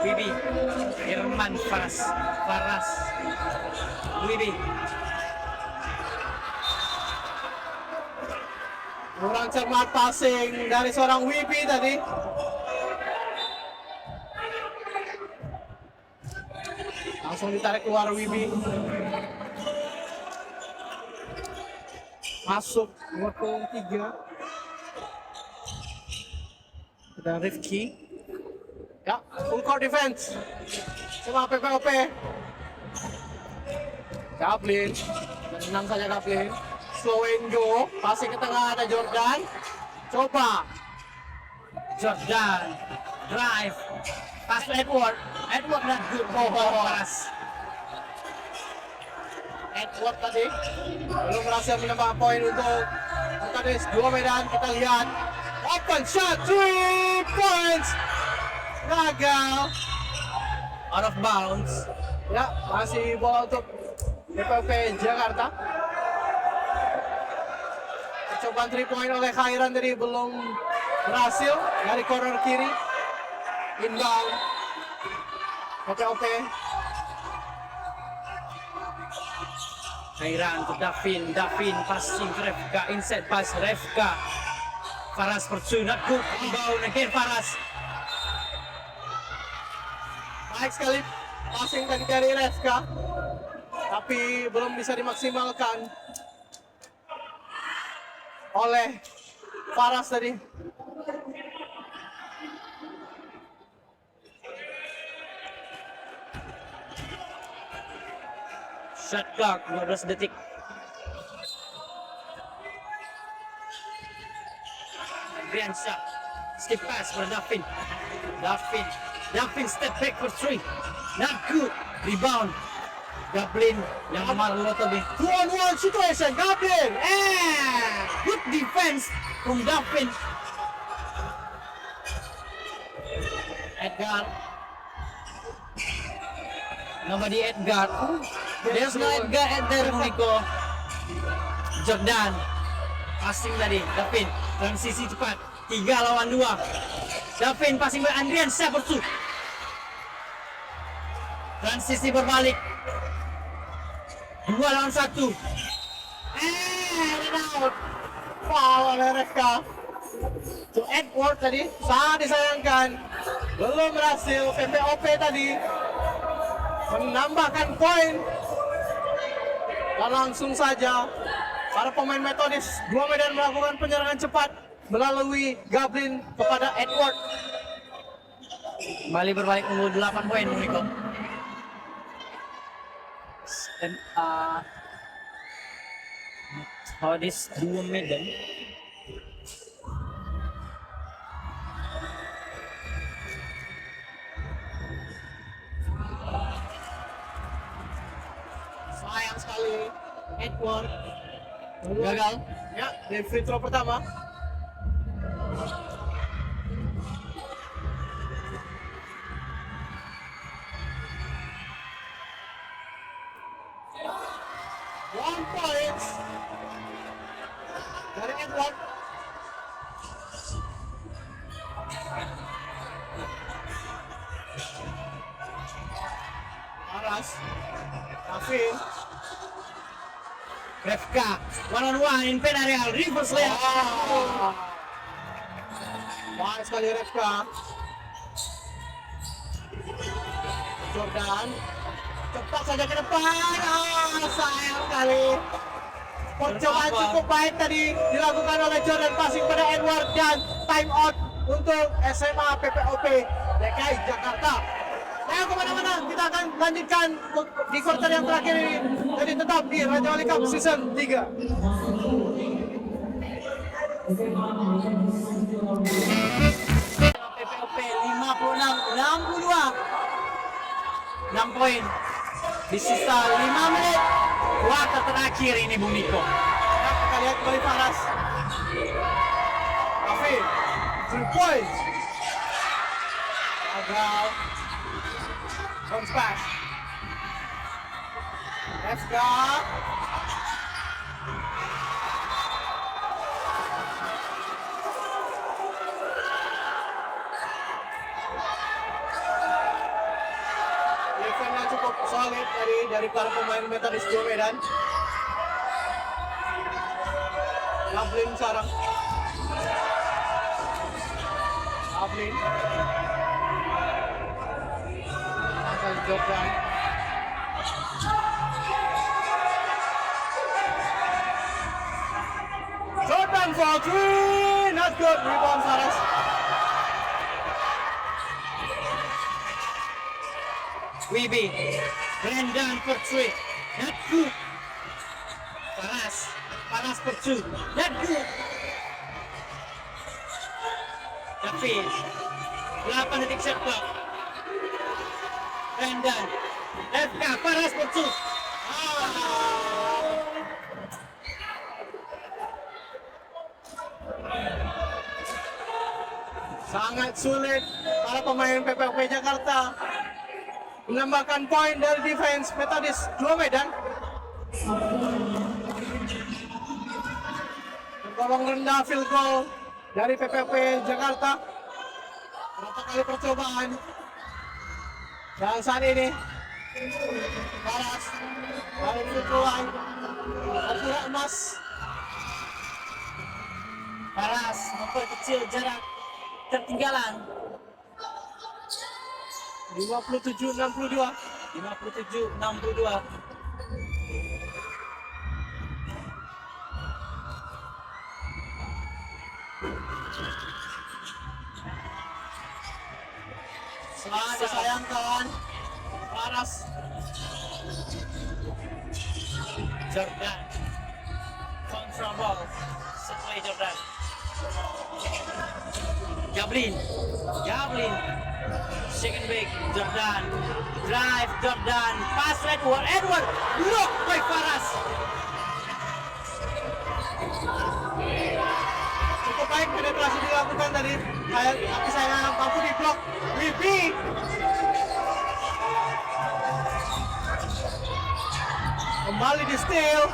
Wibi, Irman Faras, Wibi. Kurang cermat passing dari seorang Wibi tadi. Langsung ditarik keluar Wibi. Masuk nomor 3. Dan Rifki. Ya, full court defense sama PPOP. Gablin, menang saja Gablin. Slow and go, passing ke tengah ada Jordan. Coba Jordan, drive, pass to Edward not good, pass. Edward tadi belum berhasil menambah poin untuk Metodis 2 Medan. Kita lihat open shot 3 points gagal. Out of bounds. Ya, masih bola untuk PPOP Jakarta. Percobaan 3 point oleh Khairan tadi belum berhasil dari corner kiri. Inbound. Oke. Kairan untuk Davin passing to Refka, inside pass Refka. Faras pursue, not good. Inbound again Faras. Baik sekali passing tadi dari Refka, tapi belum bisa dimaksimalkan oleh Faras tadi. Shot clock 12 detik. Adriansyah skip pass for Davin step back for 3, not good. Rebound Gablin yang Marlotobi. 2-on-1 situation, Gabriel. Good defense from Davin. Edgar. Nobody Edgar. There's no Edgar at there, Nico. Jordan. Passing tadi, Davin. Transisi cepat. 3 lawan 2. Davin passing by Andrian Sapersu. Transisi berbalik. 2 lawan 1. Out. Foul oleh Refka. To Edward tadi sangat disayangkan, belum berhasil. PPOP tadi menambahkan poin dan langsung saja para pemain Metodis Dua Medan melakukan penyerangan cepat melalui Gablin kepada Edward. Kembali berbalik unggul 8 poin, Nico. Metodis Dua Medan. Sayang sekali Edward Gagal. ya di free throw pertama. One point dari Edward. Aras, Davin. Refka, 1-on-1 in pen area, reverse layup. Baik sekali Refka. Jordan cepat saja ke depan. Sayang sekali. Percobaan cukup baik tadi dilakukan oleh Jordan, passing pada Edward, dan time out untuk SMA PPOP DKI Jakarta. Ayo kemana-mana, kita akan lanjutkan di quarter yang terakhir ini. Jadi tetap di Raja Wali Cup Season 3. PPOP 56-62. 6 poin. Di sisa 5 menit. Kuarter terakhir ini, Bung Niko. Kita lihat kembali Faras. Afif, 3 points. Gagal. Bounce pass. Refka. Defense-nya cukup solid dari para pemain Metodis Dua Medan. Gablin sekarang. Gablin. Angkel Jordan. Jordan for 3, not good. Rebound Faras. Wibi, Brendan for 3, not good. Faras for 2, not good. David, 8 detik shot clock. Brendan, Refka, Faras for 2. Sangat sulit para pemain PPOP Jakarta menambahkan poin dari defense Metodis Dua Medan. Tergolong rendah field goal dari PPOP Jakarta. Berapa kali percobaan? Dan saat ini Faras dari Fitruan Akura emas. Faras memperkecil jarak ketinggalan 57-62. 57-62. Sangat disayangkan Faras. Jordan control ball setelah Jordan. Gablin second back Jordan, drive Jordan, pass Edward blocked by Faras. Cukup baik penetrasi dilakukan tadi, tapi saya mampu di blok. Wibi kembali di steal.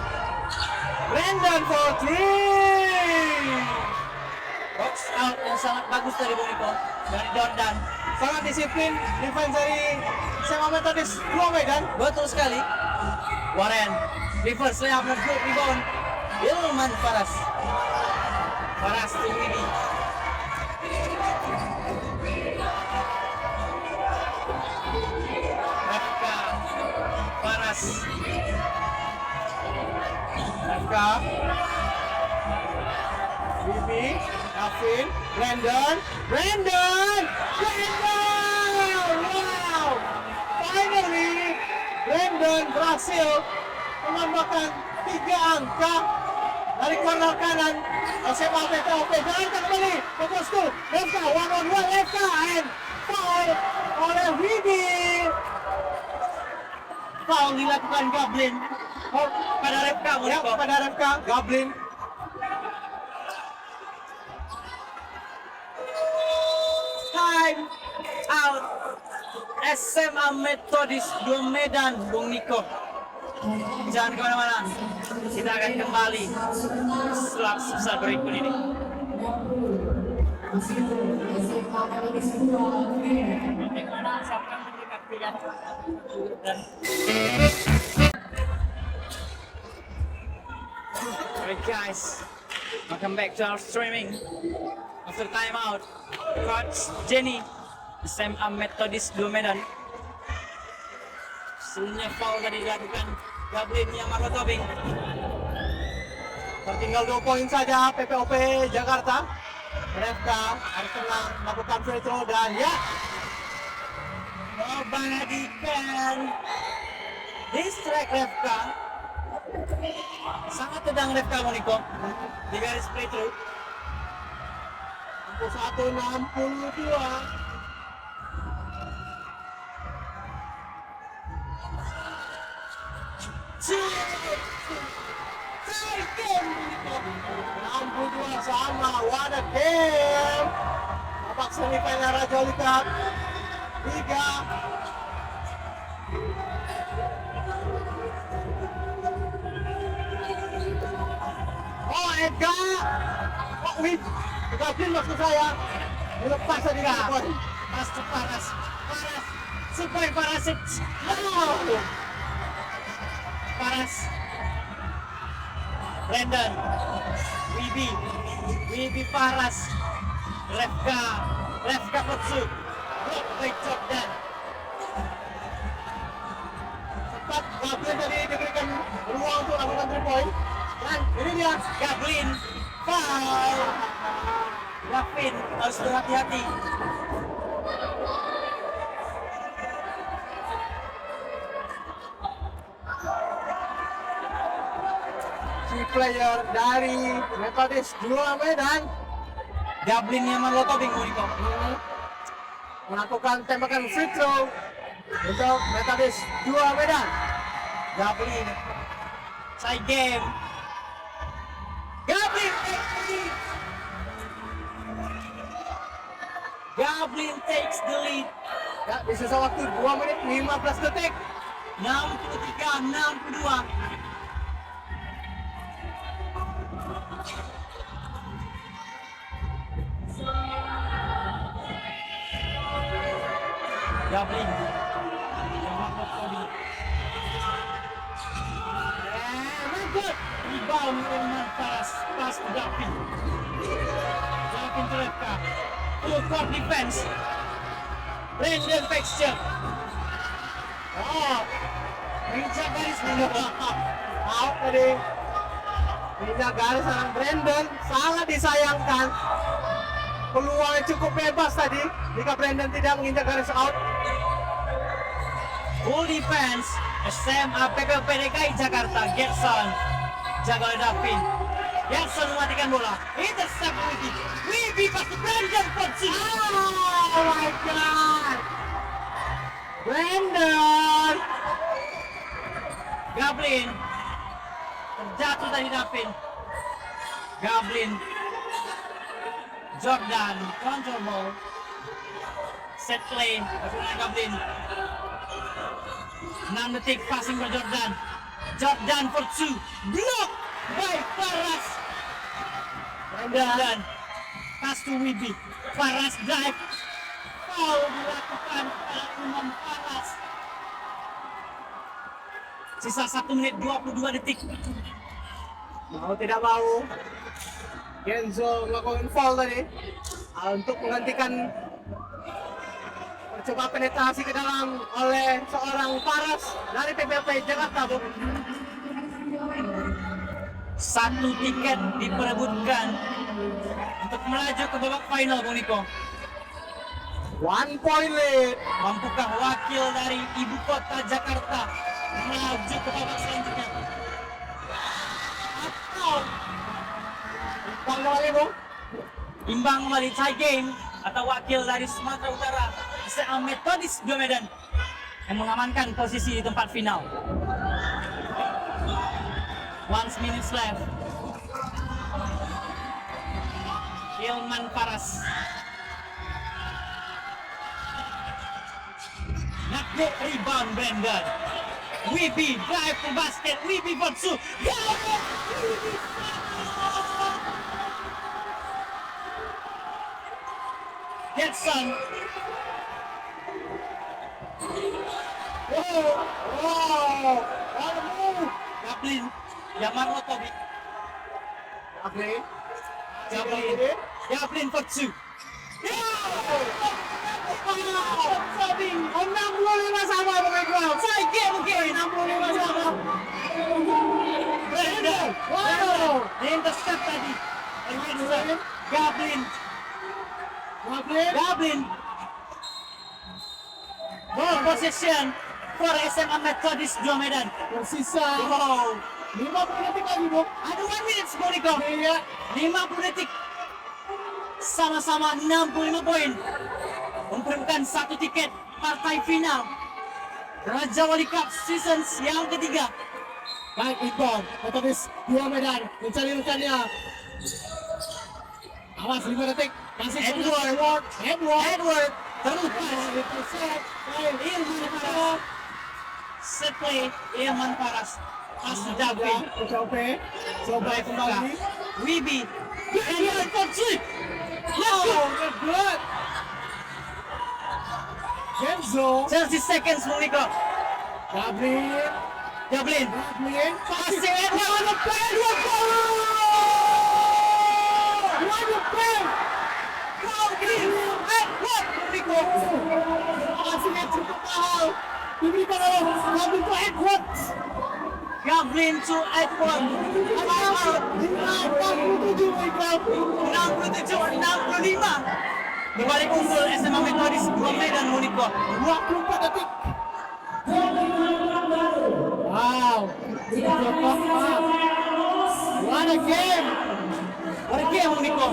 Brandon for three. Box out yang sangat bagus dari Boniko dari Jordan. Sangat disiplin defense dari SMA Methodist Dua Medan. Betul sekali. Warren reverse layup dan good rebound. Ilman Faras to Wibi. FK Faras. FK Wibi, Alvin, Brandon. Wow! Finally, Brandon berhasil menambahkan 3 angka dari corner kanan SMA PPOP. Jalankan kembali ke postur FK, 1-on-1 FK and foul oleh Wibi. Foul dilakukan Gablin pada Refka Ya, Boniko. pada FK, Gablin. Time out. SMA Methodist Dua Medan, Bung Niko. Jangan kemana-mana. Kita akan kembali setelah sesaat berikut ini. Alright guys, welcome back to our streaming. After timeout, Coach Jenny, SMA Methodist Dua Medan. Sebelumnya foul tadi dilakukan Gablin yang Marco Tobing. Tertinggal 2 poin saja PPOP Jakarta. FK harus tenang melakukan free throw dan ya, Nobody can distract Refka. Sangat tendang Refka Moniko di garis free throw. 61-62. Game 62 sama, what a game. Babak semifinal Raja Wali Cup 3. Oh Ega, oh wih, Gablin maksud saya. Dilepas tadi Enggak. poin. Pas to Faras. Supaya Farasic. No. Faras. Brandon. Wibi Faras. Refka Potsu. Block by Jordan. Sempat Gablin tadi diberikan ruang untuk lakukan 3 poin. Dan ini dia Gablin. Foul. Gavin harus berhati-hati. key player dari Methodist Dua Medan Gablin yang Marco Tobing Moniko. melakukan tembakan free throw untuk Methodist Dua Medan. Gablin. Side game. Gablin takes the lead. Gablin takes the lead. Ya, di sisa waktu 2 menit 15 detik. 63-62. Gablin yang melakukan Cody. Good rebound Ilman Faras, pass to Gablin. Gablin to Lefka, full court defense. Brandon Fexture. Oh, menginjak garis Out tadi. Pindah garis seorang Brandon, sangat disayangkan. Peluangnya cukup bebas tadi jika Brandon tidak menginjak garis out. full defense. SMA PPOP DKI Jakarta, Gerson jaga oleh Davin. Gerson mematikan bola, intercept Wibi pas to Brandon Fexture. Oh my god. Brandon. Gablin terjatuh tadi Davin. Gablin, Jordan control ball, set play bagaimana Gablin. 6 detik passing ke Jordan. Jordan for 2, block by Faras. Brandon pass to Wibi. Faras drive, foul dilakukan oleh Ilman Faras. Sisa 1 menit 22 detik. Mau tidak mau, Kenzo melakukan foul tadi untuk menggantikan percobaan penetrasi ke dalam oleh seorang Faras dari PPOP Jakarta, Bu. 1 tiket diperebutkan untuk melaju ke babak final, Bung Niko. 1 point lead. Mampukah wakil dari ibu kota Jakarta melaju ke babak selanjutnya? Atau Bang kembali, Bu. imbang kembali tie game, atau wakil dari Sumatera Utara SMA Metodis 2 Medan yang mengamankan posisi di tempat final. 1 minute left. Ilman Faras. Not good rebound Brandon. Wibi drive to basket. Wibi for 2. Gerson. Wow. What a move. Gablin. Yamano Tobi. Oke. Gablin. Gablin for 2. Tobi 65 sama pemain gua. Tie game again. 65 sama. Brandon. Wow. Intercept tadi. Gerson. Gablin. Gablin. Ball possession for SMA Metodis 2 Medan. Tersisa Wow. 50 detik lagi, Bu. Ada 1 minute Boniko. Iya. 50 detik. Sama-sama 65 poin. Memperebutkan 1 tiket partai final Raja Wali Cup Seasons yang ketiga. Baik, Iqbal, Metodis 2 Medan mencari rekannya. Awas 5 detik. Masih Edward. Edward. Terlepas. Ilman Faras. Set play Ilman Faras. Pas Davin. PPOP coba kembali. Wibi. Edward for 3. Oh, good. Kenzo. 30 seconds Boniko. Gabriel. Gablin. Passing Edward. Edward. What a play. Edward. Boniko. Asingnya cukup mahal. Diberikan oleh Gabriel to Edward. Gablin to Edward. 67 Iqbal. 67-65. Kembali unggul SMA Metodis 2 Medan Boniko. 24 detik. Wow. What a game. Pergi ya Boniko.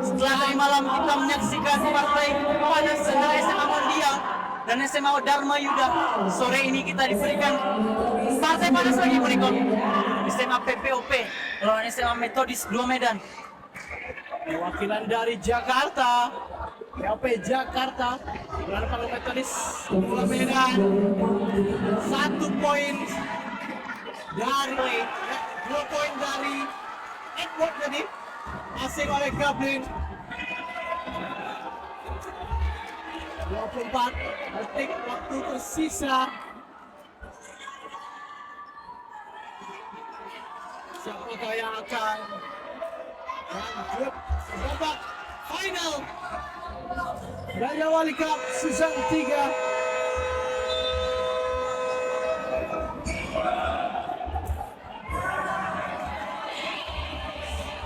Setelah tadi malam kita menyaksikan partai panas antara SMA Mondial dan SMA Dharma Yuda, sore ini kita diberikan partai panas lagi Boniko. SMA PPOP lawan SMA Metodis 2 Medan. Perwakilan dari Jakarta, POP Jakarta, berhadapan dengan Metodis 2 Medan. 1 poin dari 2 poin dari Edward tadi, asing oleh Gablin. 24 detik waktu tersisa. Siapakah yang akan lanjut babak final Raja Wali Cup season 3?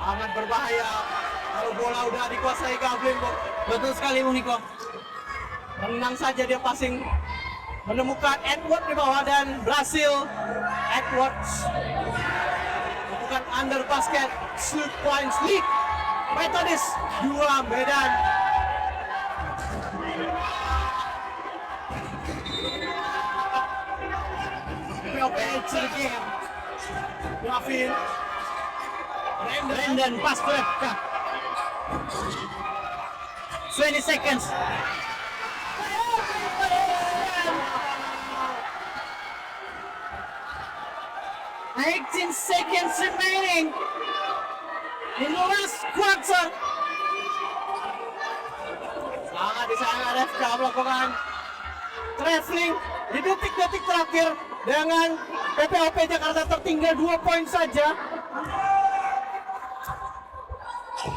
Sangat berbahaya kalau bola udah dikuasai Gablin, Bung. Betul sekali Bung Niko. Tenang saja dia passing, menemukan Edward di bawah dan berhasil Edwards melakukan under basket shoot points lead. Methodist 2 Medan. POP to the game. Gavin Brandon pass to FK. 20 seconds. 18 seconds remaining in the last quarter. sangat disayangkan FK melakukan traveling di detik-detik terakhir dengan PPOP Jakarta tertinggal 2 poin saja.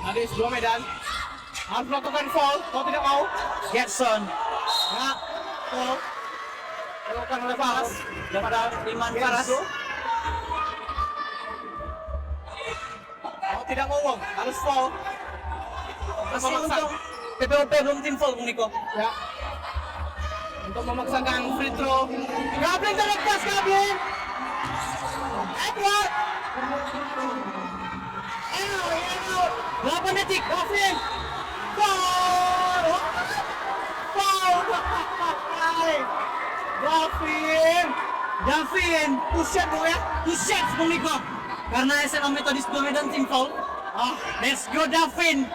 Hadis 2 Medan harus melakukan foul, kalau tidak mau Gerson ya foul dilakukan oleh Faras daripada Iman Faras. Kalau tidak mau harus foul. Masih untung PPOP belum tim foul Bung Niko. Ya. Untuk memaksakan free throw. Gablin terlepas Gablin. Edward. 8 detik. Gavin. Foul. Foul. Gavin. Push-up Bung ya. Push-up Bung Niko. Karena SMA Methodist 2 Medan tim foul. Let's go Davin.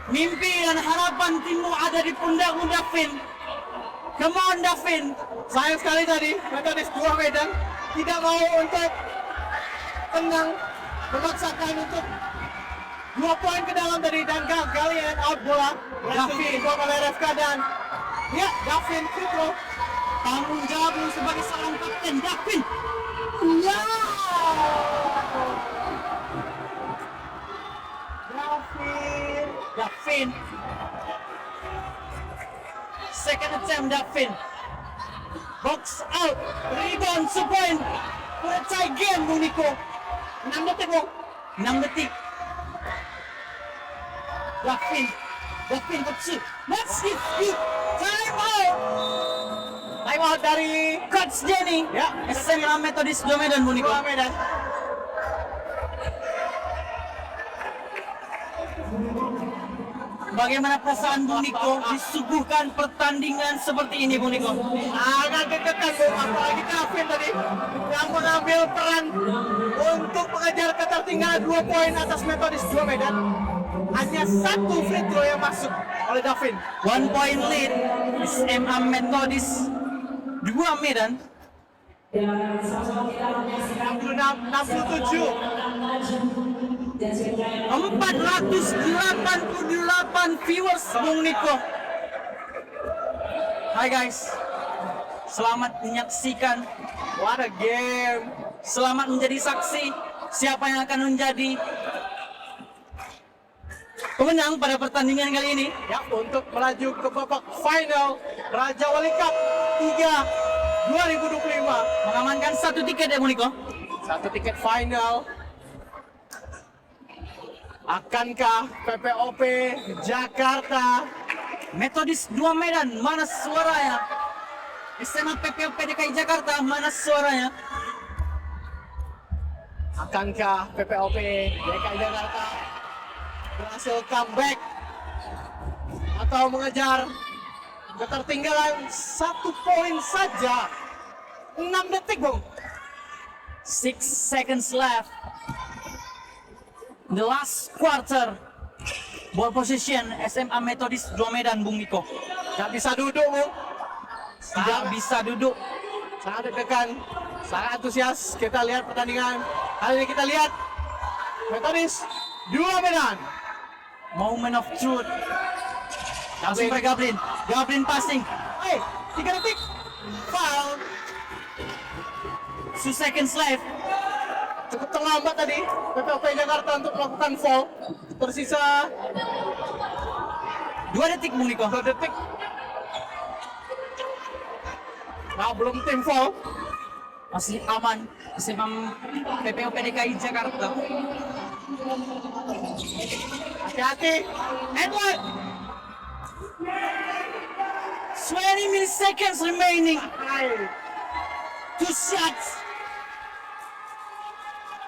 Mimpi dan harapan timmu ada di pundakmu Davin. Come on Davin. Sayang sekali tadi Methodist 2 Medan tidak mau untuk tenang, memaksakan untuk 2 poin ke dalam tadi dan gagal ya out bola. Gavin dibuang oleh RFK dan ya Gavin free throw. Tanggung jawabmu sebagai seorang kapten Davin. Davin. Second attempt Davin. Box out. Rebound sepoin. For a tie game Bung Niko. 6 detik Bung. 6 detik. Davin kecil. Let's hit it. Time out. Time out dari Coach Jenny. ya SMA Methodist 2 Medan Bung Niko. 2 Medan. Bagaimana perasaan Bung Niko disuguhkan pertandingan seperti ini Bung Niko? Agak deg-degan Bung, apalagi Gavin tadi yang mengambil peran untuk mengejar ketertinggalan 2 poin atas Methodist 2 Medan. Hanya 1 free throw yang masuk oleh Gavin. 1 point lead SMA Methodist 2 Medan. 66-67. 488 viewers Bung Niko. Hai guys, selamat menyaksikan. What a game. Selamat menjadi saksi siapa yang akan menjadi pemenang pada pertandingan kali ini. Ya, untuk melaju ke babak final Raja Wali Cup 3 2025. Mengamankan 1 tiket ya Bung Niko. 1 tiket final. Akankah PPOP Jakarta Methodist 2 Medan, mana suaranya? SMA PPOP DKI Jakarta, mana suaranya? Akankah PPOP DKI Jakarta berhasil comeback atau mengejar ketertinggalan 1 poin saja? 6 detik Bung. 6 seconds left. The last quarter. Ball possession SMA Methodist 2 Medan Bung Niko. Gak bisa duduk Bung. Tidak bisa duduk. Sangat deg-degan, sangat antusias. Kita lihat pertandingan. Kali ini kita lihat Methodist 2 Medan. Moment of truth. Langsung ke Gablin. Gablin passing. 3 detik. Foul. 2 seconds left. Cukup terlambat tadi PPOP Jakarta untuk melakukan foul. Tersisa 2 detik Bung Niko. 2 detik. Nah, belum tim foul. Masih aman. SMA PPOP DKI Jakarta. Hati-hati. Edward. 20 milliseconds remaining. 2 shots.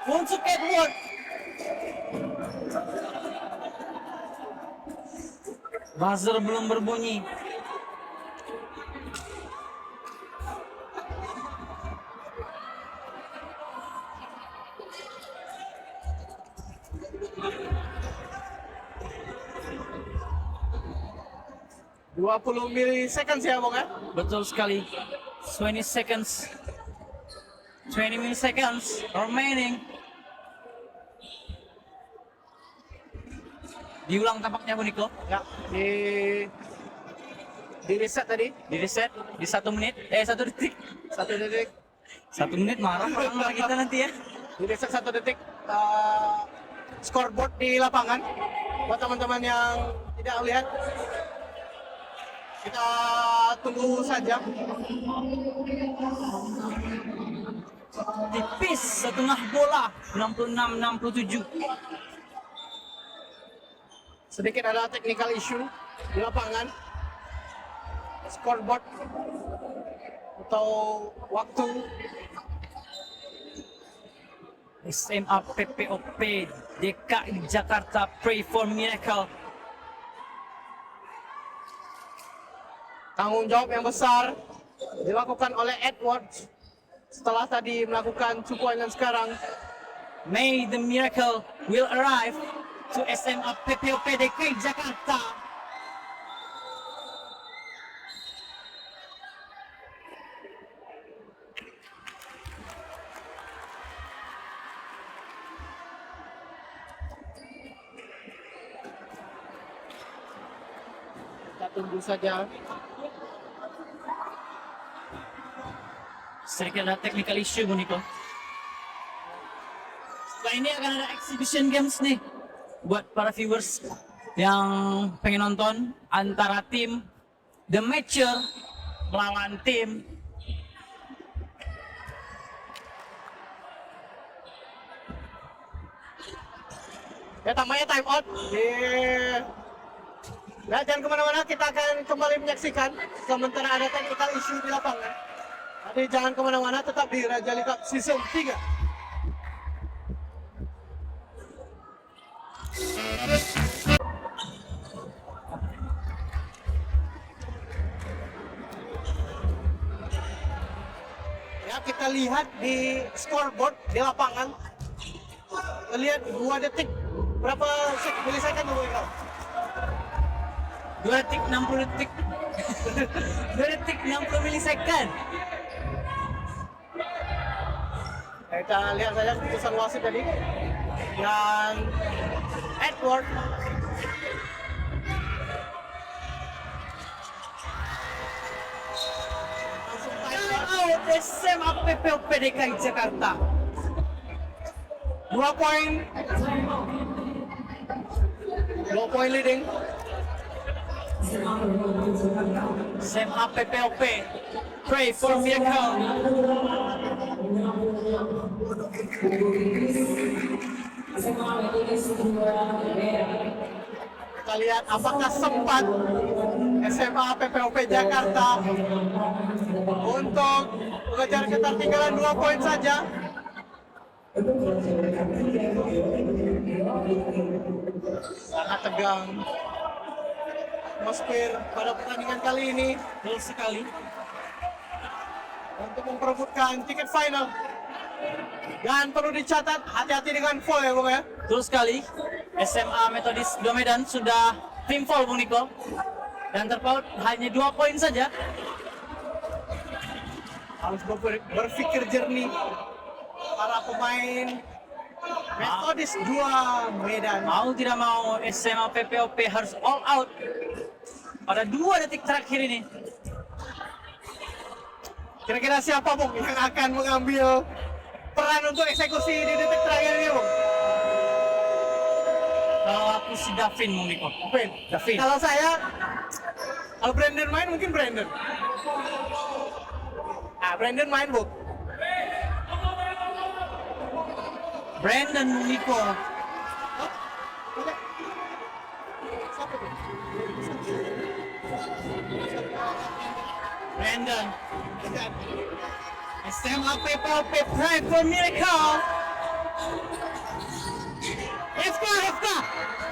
Untuk Edward. Buzzer belum berbunyi. Dua 20 milliseconds ya, Bang ya? Betul sekali. 20 seconds. 20 milliseconds remaining. Diulang tampaknya Bu Niko. Ya, di reset tadi. Di reset di 1 menit. 1 detik. 1 detik. 1 menit marah orang kita nanti ya. Di reset 1 detik. Scoreboard di lapangan. Buat teman-teman yang tidak lihat, kita tunggu saja. Tipis setengah bola 66-67. Sedikit ada technical issue di lapangan. Scoreboard atau waktu. SMA PPOP DKI Jakarta Pray for Miracle. Tanggung jawab yang besar dilakukan oleh Edward setelah tadi melakukan 2 point dan sekarang. May the miracle will arrive to SMA PPOP DKI Jakarta. Kita tunggu saja. Sedikit ada technical issue Bu Niko. Setelah ini akan ada exhibition games nih buat para viewers yang pengen nonton antara tim The Mature melawan tim Ya, tampaknya time out. Nah, jangan kemana-mana, kita akan kembali menyaksikan sementara ada technical issue di lapangan. Jadi jangan kemana-mana, tetap di Raja Liga Season 3. Ya, kita lihat di scoreboard di lapangan. Kita lihat 2 detik. Berapa milisekund dulu ini? 2 detik 60 detik 2 detik 60 milisekund. Kita lihat saja keputusan wasit tadi. Dan Edward langsung Out SMA PPOP DKI Jakarta. 2 poin. 2 poin leading. SMA PPOP Pray for Miracle. Kita lihat apakah sempat SMA PPOP Jakarta untuk mengejar ketertinggalan 2 poin saja. Sangat tegang atmosfer pada pertandingan kali ini. Betul sekali. Untuk memperebutkan tiket final. Dan perlu dicatat, hati-hati dengan foul ya Bung ya. Betul sekali. SMA Metodis Medan sudah tim foul Bung Niko. Dan terpaut hanya 2 poin saja. Harus berpikir jernih para pemain Metodis 2 Medan. Mau tidak mau SMA PPOP harus all out Pada 2 detik terakhir ini. Kira-kira siapa Bung yang akan mengambil peran untuk eksekusi di detik terakhir ini Bung? Kalau aku si Davin Bung Niko. Davin. Kalau saya, kalau Brandon main mungkin Brandon. Ah, Brandon main Bung. Brandon Bung Niko. Brandon. SMA PPOP Pride for Miracle.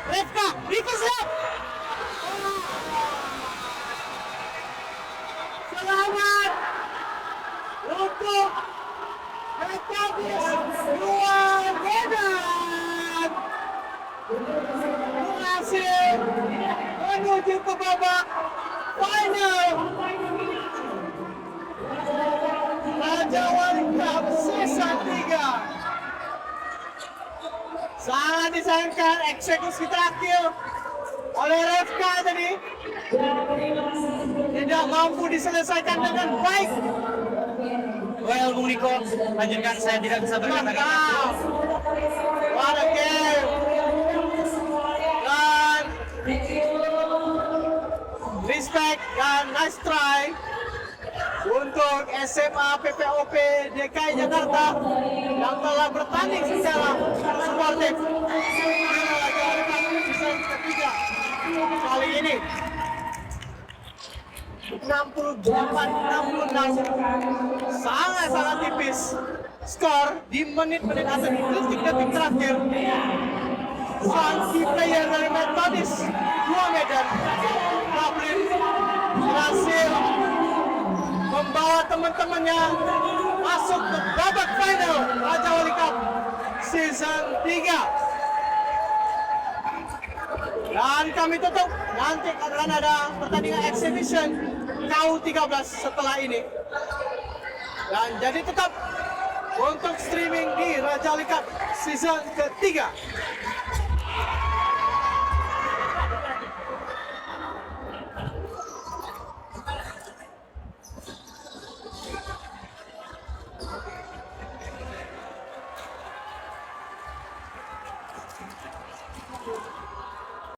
Rifka, Riko siap. Selamat untuk Metodis Luar Medan. Berhasil menuju ke babak final. Raja Wali Cup Season 3. Sangat disayangkan eksekusi terakhir oleh Rifka tadi tidak mampu diselesaikan dengan baik. Well, Bung Niko, lanjutkan, saya tidak bisa berkata-kata. What a game. Dan respect dan nice try untuk SMA PPOP DKI Jakarta yang telah bertanding secara sportif ketiga kali ini. 68-66, sangat tipis skor di menit-menit atau di detik-detik terakhir. Sang key player dari Metodis Luar Medan, Rablin, berhasil membawa teman-temannya masuk ke babak final Raja Wali Cup Season 3. Dan kami tutup, nanti akan ada pertandingan exhibition KU13 setelah ini. Dan jadi tetap untuk streaming di Raja Wali Cup Season ketiga.